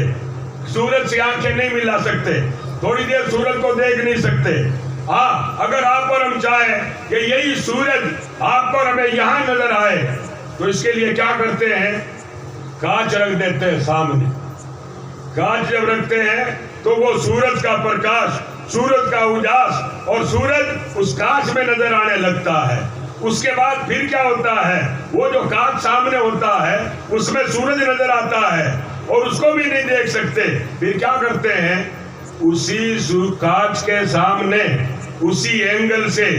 سورج سے آنکھیں نہیں ملا سکتے، تھوڑی دیر سورج کو دیکھ نہیں سکتے۔ ہاں اگر آپ اور ہم چاہیں کہ یہی سورج آپ اور ہمیں یہاں نظر آئے تو اس کے لیے کیا کرتے ہیں، کانچ رکھ دیتے ہیں سامنے۔ کانچ جب رکھتے ہیں تو وہ سورج کا پرکاش، سورج کا اجاس اور سورج اس کانچ میں نظر آنے لگتا ہے۔ اس کے بعد پھر کیا ہوتا ہے، وہ جو کانچ سامنے ہوتا ہے اس میں سورج نظر آتا ہے اور اس کو بھی نہیں دیکھ سکتے، پھر کیا کرتے ہیں، اسی کانچ کے سامنے اسی اینگل سے،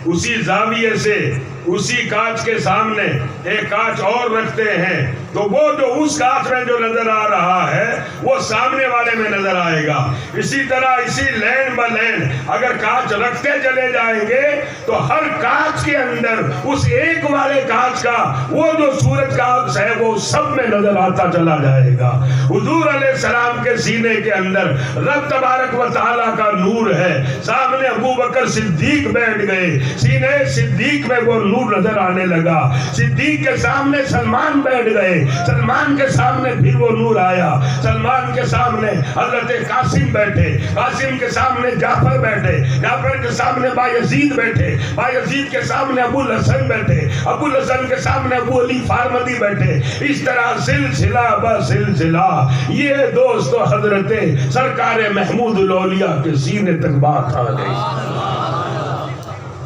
اسی زاویے سے، اسی کانچ کے سامنے ایک کانچ اور رکھتے ہیں تو وہ جو اس کانچ میں جو نظر آ رہا ہے وہ سامنے والے میں نظر آئے گا. اسی طرح اسی لین با لین اگر کانچ رکھتے چلے جائیں گے تو ہر کانچ کے اندر اس ایک والے کانچ کا وہ جو سورج کا عکس ہے وہ سب میں نظر آتا چلا جائے گا. حضور علیہ السلام کے سینے کے اندر رب تبارک و تعالیٰ کا نور ہے. سامنے ابو بکر صدیق بیٹھ گئے, سینے صدیق میں وہ نور نظر آنے لگا. صدیق کے سامنے سلمان بیٹھ گئے, سلمان کے سامنے پھر وہ نور آیا. سلمان کے سامنے حضرت قاسم بیٹھے, قاسم کے سامنے جعفر بیٹھے, جعفر کے سامنے بایزید بیٹھے, بایزید کے سامنے ابو الحسن بیٹھے, ابو الحسن کے سامنے ابو علی فارمدی بیٹھے. اس طرح سلسلہ بہ سلسلہ یہ دوستو حضرت سرکار محمود الاولیاء کے سینے تک بات آ گئی.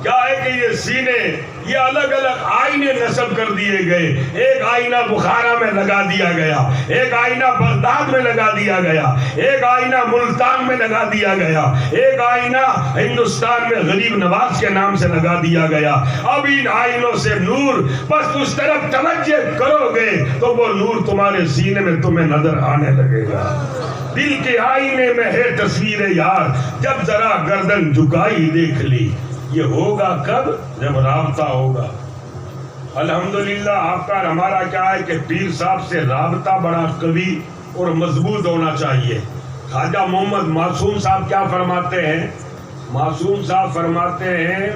کیا ہے کہ یہ سینے یہ الگ الگ آئینے نصب کر دیے گئے. ایک آئینہ بخارا میں لگا دیا گیا, ایک آئینہ بغداد میں لگا دیا گیا, ایک آئینہ ملتان میں لگا دیا گیا, ایک آئینہ ہندوستان میں غریب نواز کے نام سے لگا دیا گیا. اب ان آئینوں سے نور بس اس طرف توجہ کرو گے تو وہ نور تمہارے سینے میں تمہیں نظر آنے لگے گا. دل کے آئینے میں ہے تصویر یار, جب ذرا گردن جھکائی دیکھ لی. یہ ہوگا کب؟ جب رابطہ ہوگا. الحمدللہ آپ کا ہمارا کیا ہے کہ پیر صاحب سے رابطہ بڑا قوی اور مضبوط ہونا چاہیے. خواجہ محمد معصوم صاحب کیا فرماتے ہیں؟ معصوم صاحب فرماتے ہیں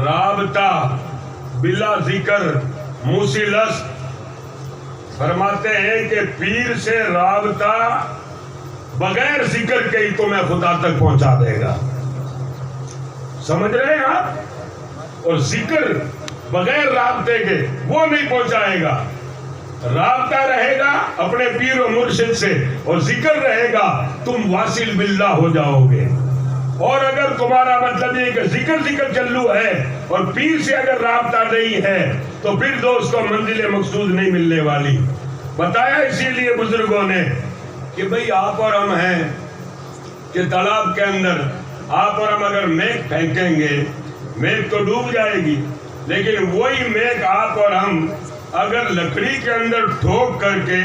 رابطہ بلا ذکر موصل است. فرماتے ہیں کہ پیر سے رابطہ بغیر ذکر کے ہی تمہیں خدا تک پہنچا دے گا. سمجھ رہے ہیں آپ؟ اور ذکر بغیر رابطے کے وہ نہیں پہنچائے گا. رابطہ رہے گا اپنے پیر و مرشد سے اور ذکر رہے گا, تم واصل باللہ ہو جاؤ گے. اور اگر تمہارا مطلب یہ کہ ذکر چلو ہے اور پیر سے اگر رابطہ نہیں ہے تو پھر دوستوں منزل مقصود نہیں ملنے والی. بتایا اسی لیے بزرگوں نے کہ بھئی آپ اور ہم ہیں کہ تالاب کے اندر آپ اور ہم اگر میک پھینکیں گے میک تو ڈوب جائے گی, لیکن وہی میک آپ اور ہم اگر لکڑی کے اندر ٹھوک کر کے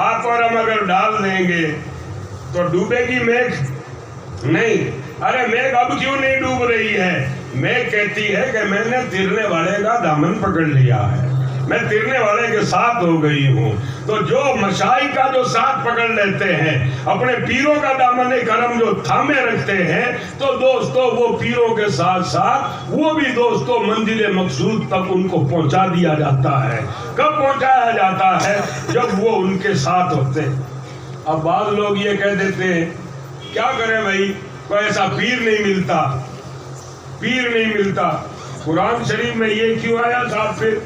آپ اور ہم اگر ڈال دیں گے تو ڈوبے گی میک؟ نہیں. ارے میک اب کیوں نہیں ڈوب رہی ہے؟ میک کہتی ہے کہ میں نے تیرنے والے کا دامن پکڑ لیا ہے, میں تیرنے والے کے ساتھ ہو گئی ہوں. تو جو مشائخ کا جو ساتھ پکڑ لیتے ہیں, اپنے پیروں کا دامن کرم جو تھامے رکھتے ہیں, تو دوستو وہ پیروں کے ساتھ ساتھ وہ بھی دوستو منزل مقصود تک ان کو پہنچا دیا جاتا ہے. کب پہنچایا جاتا ہے؟ جب وہ ان کے ساتھ ہوتے ہیں. اب بعض لوگ یہ کہہ دیتے ہیں کیا کریں بھائی, کوئی ایسا پیر نہیں ملتا, پیر نہیں ملتا. قرآن شریف میں یہ کیوں آیا صاحب پھر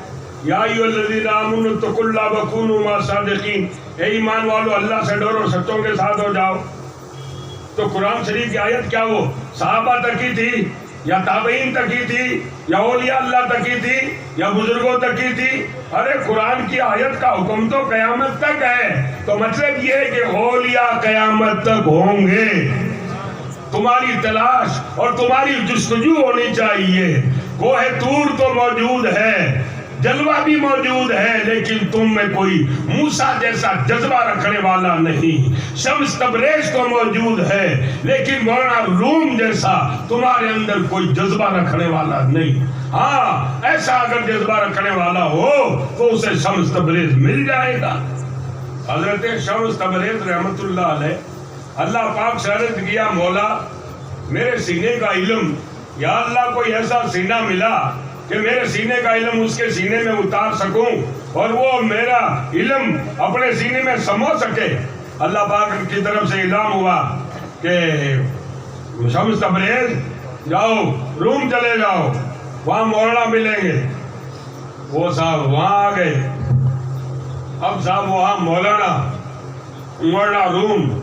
یا ایھا الذین آمنوا اتقوا اللہ وکونوا مع الصادقین, اے ایمان والو اللہ سے ڈرو سچوں کے ساتھ ہو جاؤ. تو قرآن شریف کی آیت کیا وہ صحابہ تک کی تھی یا تابعین تک کی تھی یا اولیاء اللہ تک کی تھی یا بزرگوں تک کی تھی؟ ارے قرآن کی آیت کا حکم تو قیامت تک ہے. تو مطلب یہ ہے کہ اولیاء قیامت تک ہوں گے. تمہاری تلاش اور تمہاری جستجو ہونی چاہیے. کوہ طور تو موجود ہے, جلوہ بھی موجود ہے, لیکن تم میں کوئی موسیٰ جیسا جذبہ رکھنے والا نہیں. شمس تبریز تو موجود ہے, لیکن مولانا روم جیسا تمہارے اندر کوئی جذبہ رکھنے والا نہیں. ہاں ایسا اگر جذبہ رکھنے والا ہو تو اسے شمس تبریز مل جائے گا. حضرت شمس تبریز رحمت اللہ علیہ, اللہ پاک سے عرض کیا مولا میرے سینے کا علم, یا اللہ کوئی ایسا سینہ ملا کہ میرے سینے کا علم اس کے سینے میں اتار سکوں اور وہ میرا علم اپنے سینے میں سمو سکے. اللہ پاک کی طرف سے اعلان ہوا کہ شمس تبریز جاؤ روم چلے جاؤ, وہاں مولانا ملیں گے. وہ صاحب وہاں آ گئے. اب صاحب وہاں مولانا روم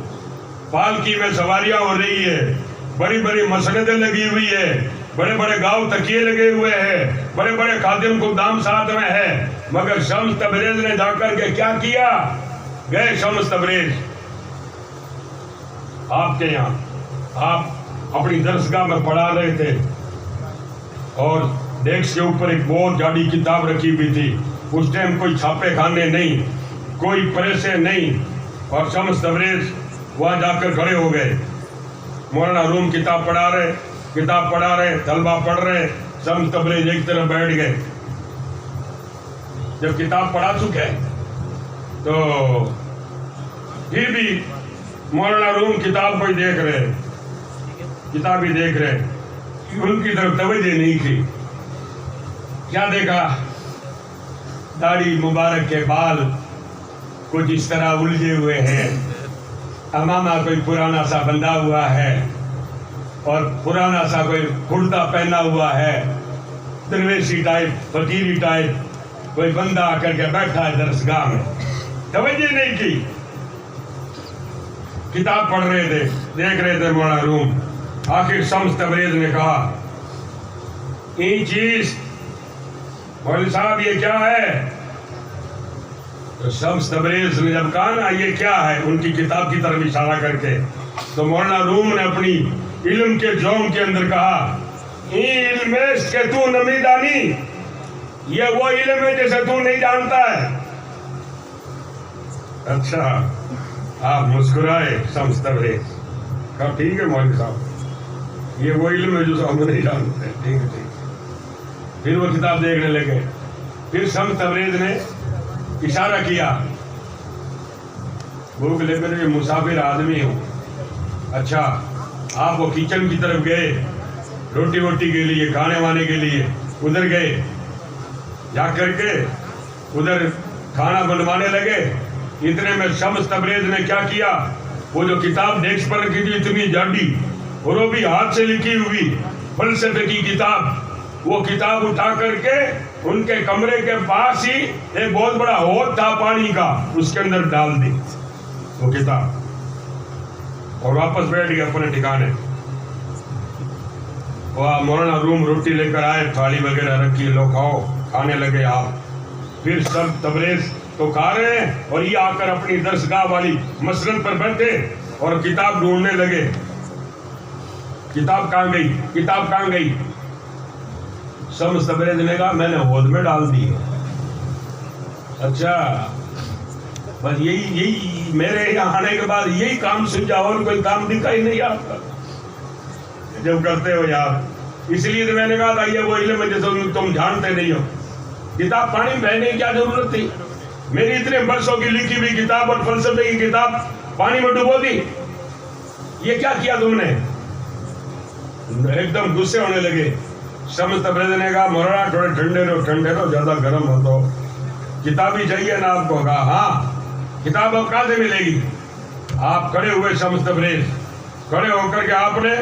پالکی میں سواریاں ہو رہی ہے, بڑی بڑی مسندیں لگی ہوئی ہے, بڑے بڑے گاؤں تکیے لگے ہوئے ہیں, بڑے بڑے خادم کو دام ساتھ میں ہے. مگر شمس تبریز نے جا کر کے کیا کیا؟ گئے شمس تبریز آپ کے یہاں, آپ اپنی درسگاہ میں پڑھا رہے تھے اور ڈیسک کے اوپر ایک بہت جاڑی کتاب رکھی ہوئی تھی. اس ٹائم کوئی چھاپے خانے نہیں، کوئی پریسیں نہیں، اور شمس تبریز وہاں جا کر کھڑے ہو گئے. مولانا روم کتاب پڑھا رہے، طلبہ پڑھ رہے، شمس تبریز ایک طرف بیٹھ گئے. جب کتاب پڑھا چکے تو پھر بھی مولانا روم کتاب کو ہی دیکھ رہے، کتاب ہی دیکھ رہے، ان کی طرف توجہ نہیں تھی. کیا دیکھا؟ داڑھی مبارک کے بال کچھ اس طرح الجھے ہوئے ہیں، امامہ کوئی پرانا سا بندھا ہوا ہے، اور پرانا سا کوئی کرتا پہنا ہوا ہے، درویشی ٹائپ، فقیری ٹائپ کوئی بندہ آ کر کے بیٹھا ہے درسگاہ میں. توجہ نہیں کی، کتاب پڑھ رہے تھے، دیکھ رہے تھے مولانا روم. آخر شمس تبریز نے کہا یہ چیز مولوی صاحب یہ کیا ہے؟ تو شمس تبریز نے جب کہا نا یہ کیا ہے، ان کی کتاب کی طرف اشارہ کر کے، تو مولانا روم نے اپنی علم کے جوم کے اندر کہا یہ علم ہے کہ تو نمی دانی، یہ وہ علم ہے جیسے تو نہیں جانتا ہے. اچھا، آپ مسکرائے. شمس تبریز کہا ٹھیک ہے مولوی صاحب، یہ وہ علم ہے جو ہم نہیں جانتے. ٹھیک ہے. پھر وہ کتاب دیکھنے لگے. پھر شمس تبریز نے اشارہ کیا، بھوک لے کر میں مسافر آدمی ہوں. اچھا، آپ وہ کچن کی طرف گئے، روٹی ووٹی کے لیے، کھانے وانے کے لیے ادھر گئے، جا کر کے ادھر کھانا بنوانے لگے. اتنے میں شمس تبریز نے کیا کیا، وہ جو کتاب ڈیسک پر رکھی تھی اتنی جاڈی، اور وہ بھی ہاتھ سے لکھی ہوئی فلسفے کی کتاب، وہ کتاب اٹھا کر کے ان کے کمرے کے پاس ہی ایک بہت بڑا ہوت تھا پانی کا، اس کے اندر ڈال دی وہ کتاب، اور واپس بیٹھ گیا اپنے ٹھکانے. وہ مولانا روم روٹی لے کر آئے، تھالی وغیرہ رکھی، لو کھاؤ. کھانے لگے آپ. پھر سب تبریز تو کھا رہے ہیں، اور یہ آ کر اپنی درسگاہ والی مسند پر بیٹھے اور کتاب ڈھونڈنے لگے. کتاب کہاں گئی؟ شمس تبریز نے کہا میں نے ہود میں ڈال دی. اچھا، بس یہی میرے یہاں آنے کے بعد یہی کام سمجھا، اور کوئی کام دکھا ہی نہیں آپ کا جب کرتے ہو یار. اس لیے تو میں نے کہا تھا یہ وہ علم ہے جیسے تم جانتے نہیں ہو. کتاب پانی میں بہنے کی کیا ضرورت تھی؟ میری اتنے برسوں کی لکھی ہوئی کتاب اور فلسفے کی کتاب پانی میں ڈبو دی. یہ کیا کیا تم نے؟ ایک دم غصے ہونے لگے. شمس تبریز نے کہا مولانا تھوڑے ٹھنڈے رہو، زیادہ گرم ہو تو کتاب ہی چاہیے نا آپ کو؟ کہا ہاں. کتاب اب کہاں سے ملے گی؟ آپ کھڑے ہوئے شمس تبریز، کھڑے ہو کر کے آپ نے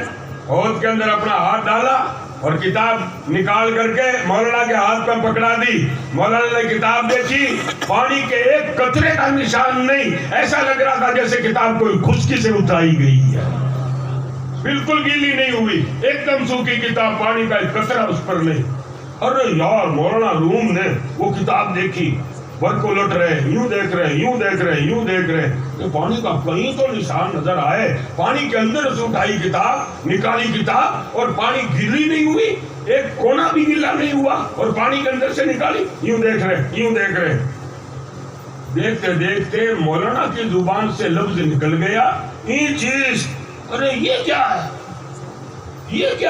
ہود کے اندر اپنا ہاتھ ڈالا اور کتاب نکال کر کے مولانا کے ہاتھ پر پکڑا دی. مولانا نے کتاب دیکھی، پانی کے ایک قطرے کا نشان نہیں. ایسا لگ رہا تھا جیسے کتاب کوئی خشکی سے اٹھائی گئی ہے، بالکل گیلی نہیں ہوئی، ایک دم سوکھی کتاب، پانی کا ایک قطرہ اس پر نہیں. ارے یار، مولانا روم نے وہ کتاب دیکھی، ور کو لٹ رہے، یوں دیکھ رہے کہ پانی کا کہیں تو نشان نظر آئے. پانی کے اندر سے اٹھائی کتاب، نکالی کتاب، اور پانی گیلی نہیں ہوئی، ایک کونا بھی گیلا نہیں ہوا، اور پانی کے اندر سے نکالی. یوں دیکھ رہے. دیکھتے دیکھتے مولانا کی زبان سے لفظ نکل گیا یہ چیز. ارے یہ کیا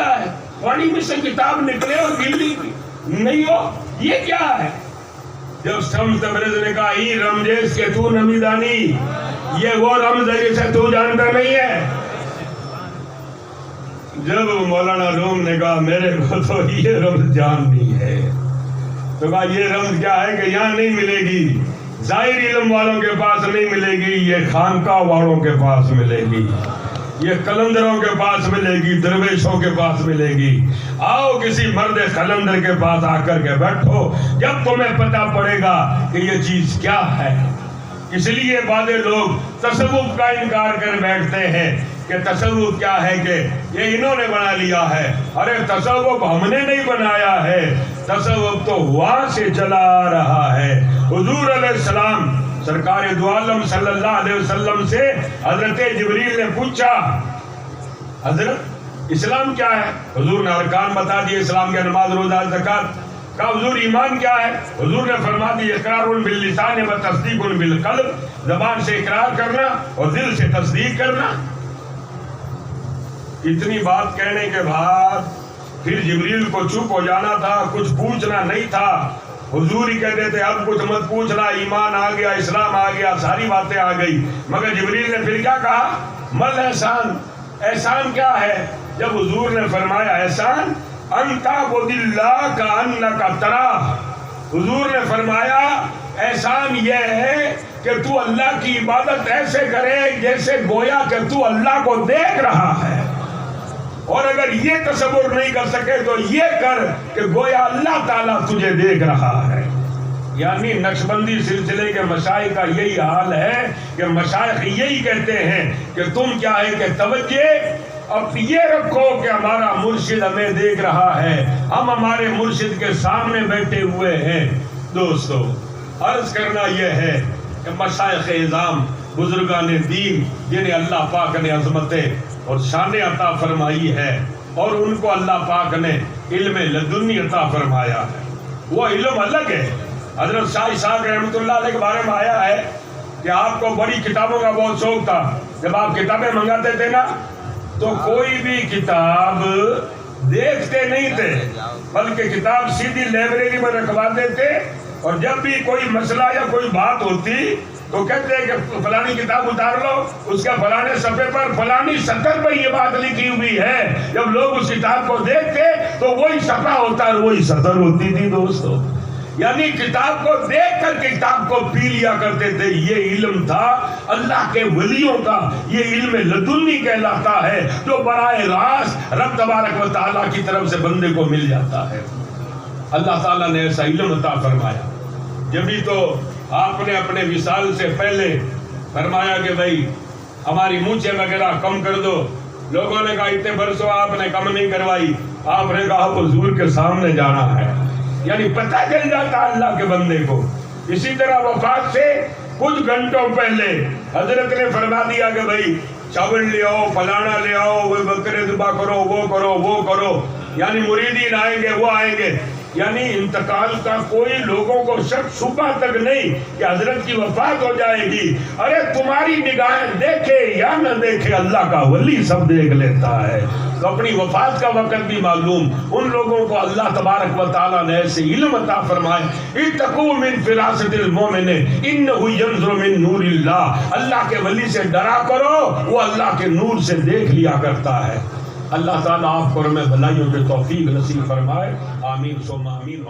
ہے؟ پانی میں سے کتاب نکلے اور گیلی نہیں ہو، یہ کیا ہے؟ جب شمس تبریز نے کہا ای رمجیز کہ تو نمی دانی، یہ وہ رمز ہے جسے تو جانتا نہیں ہے. جب مولانا روم نے کہا میرے کو تو یہ رمز جاننی ہے، تو کہا یہ رمز کیا ہے کہ یہاں نہیں ملے گی، ظاہر علم والوں کے پاس نہیں ملے گی، یہ خانقاہ والوں کے پاس ملے گی، یہ قلندروں کے پاس ملے گی، درویشوں کے پاس ملے گی. آؤ کسی مرد قلندر کے پاس آ کر کے بیٹھو، جب تمہیں پتہ پڑے گا کہ یہ چیز کیا ہے. اس لیے بعض لوگ تصوف کا انکار کر بیٹھتے ہیں کہ تصوف کیا ہے، کہ یہ انہوں نے بنا لیا ہے. ارے تصوف ہم نے نہیں بنایا ہے، تصوف تو وہاں سے چلا آ رہا ہے. حضور علیہ السلام سرکار دو عالم صلی اللہ علیہ وسلم سے حضرت جبریل نے پوچھا حضرت اسلام کیا ہے؟ حضور نے ارکان بتا دیے اسلام کے، نماز روزہ زکات. کہا حضور ایمان کیا ہے؟ حضور نے فرما دی اقرار باللسان و تصدیق بالقلب، زبان سے اقرار کرنا اور دل سے تصدیق کرنا۔ اتنی بات کہنے کے بعد پھر جبریل کو چپ ہو جانا تھا، کچھ پوچھنا نہیں تھا۔ حضور ہی کہتے تھے اب کچھ مت پوچھنا، ایمان آ گیا، اسلام آ گیا، ساری باتیں آ گئی۔ مگر جبریل نے پھر کیا کہا؟ مل احسان، احسان کیا ہے؟ جب حضور نے فرمایا احسان ان تعبد اللہ کأنک تراہ، حضور نے فرمایا احسان یہ ہے کہ تو اللہ کی عبادت ایسے کرے جیسے گویا کہ تو اللہ کو دیکھ رہا ہے، اور اگر یہ تصور نہیں کر سکے تو یہ کر کہ گویا اللہ تعالیٰ تجھے دیکھ رہا ہے۔ یعنی نقشبندی سلسلے کے مشائخ کا یہی حال ہے کہ مشائخ یہی کہتے ہیں کہ تم کیا ہے کہ توجہ اب یہ رکھو کہ ہمارا مرشد ہمیں دیکھ رہا ہے، ہم ہمارے مرشد کے سامنے بیٹھے ہوئے ہیں۔ دوستو عرض کرنا یہ ہے کہ مشائخ اعظام بزرگان دین جنہیں اللہ پاک نے عظمتیں اور شان عطا فرمائی ہے اور ان کو اللہ پاک نے علم لدنی عطا فرمایا ہے، وہ علم الگ ہے۔ حضرت شاہ اسحاق رحمۃ اللہ علیہ کے بارے میں آیا ہے کہ آپ کو بڑی کتابوں کا بہت شوق تھا، جب آپ کتابیں منگاتے تھے نا تو کوئی بھی کتاب دیکھتے نہیں تھے، بلکہ کتاب سیدھی لائبریری میں رکھوا دیتے، اور جب بھی کوئی مسئلہ یا کوئی بات ہوتی تو کہتے ہیں کہ فلانی کتاب اتار لو، اس کے فلانے صفحے پر فلانی سطر پر یہ بات لکھی ہوئی ہے۔ جب لوگ اس کتاب کو دیکھتے تو وہی صفحہ ہوتا اور وہی سطر ہوتی تھی۔ دوستو یعنی کتاب کو دیکھ کر کتاب کو پی لیا کرتے تھے۔ یہ علم تھا اللہ کے ولیوں کا، یہ علم لدنی کہلاتا ہے جو براہ راست رب تبارک و تعالیٰ کی طرف سے بندے کو مل جاتا ہے۔ اللہ تعالیٰ نے ایسا علم عطا فرمایا، جبھی تو آپ نے اپنے وصال سے پہلے فرمایا کہ بھائی ہماری مونچھیں وغیرہ کم کر دو۔ لوگوں نے کہا اتنے برسوں آپ نے کم نہیں کروائی، آپ نے کہا حضور کے سامنے جانا ہے، یعنی پتہ چل جاتا اللہ کے بندے کو۔ اسی طرح وفات سے کچھ گھنٹوں پہلے حضرت نے فرما دیا کہ بھائی چاول لے آؤ، فلانا لے آؤ، وہ بکرے ذبح کرو، وہ کرو، وہ کرو، یعنی مریدین آئیں گے، وہ آئیں گے۔ یعنی انتقال کا کوئی لوگوں کو شک شبہ تک نہیں کہ حضرت کی وفات ہو جائے گی۔ ارے تمہاری نگاہیں دیکھے یا نہ دیکھے اللہ کا ولی سب دیکھ لیتا ہے۔ تو اپنی وفات کا وقت بھی معلوم، ان لوگوں کو اللہ تبارک و تعالیٰ نے ایسے علم عطا فرمائے۔ اتقوا من فراست المؤمن انہ ینظر من نور اللہ، اللہ کے ولی سے ڈرا کرو، وہ اللہ کے نور سے دیکھ لیا کرتا ہے۔ اللہ تعالیٰ آپ کو ہمیں بھلائیوں کے توفیق نصیب فرمائے، آمین ثم آمین۔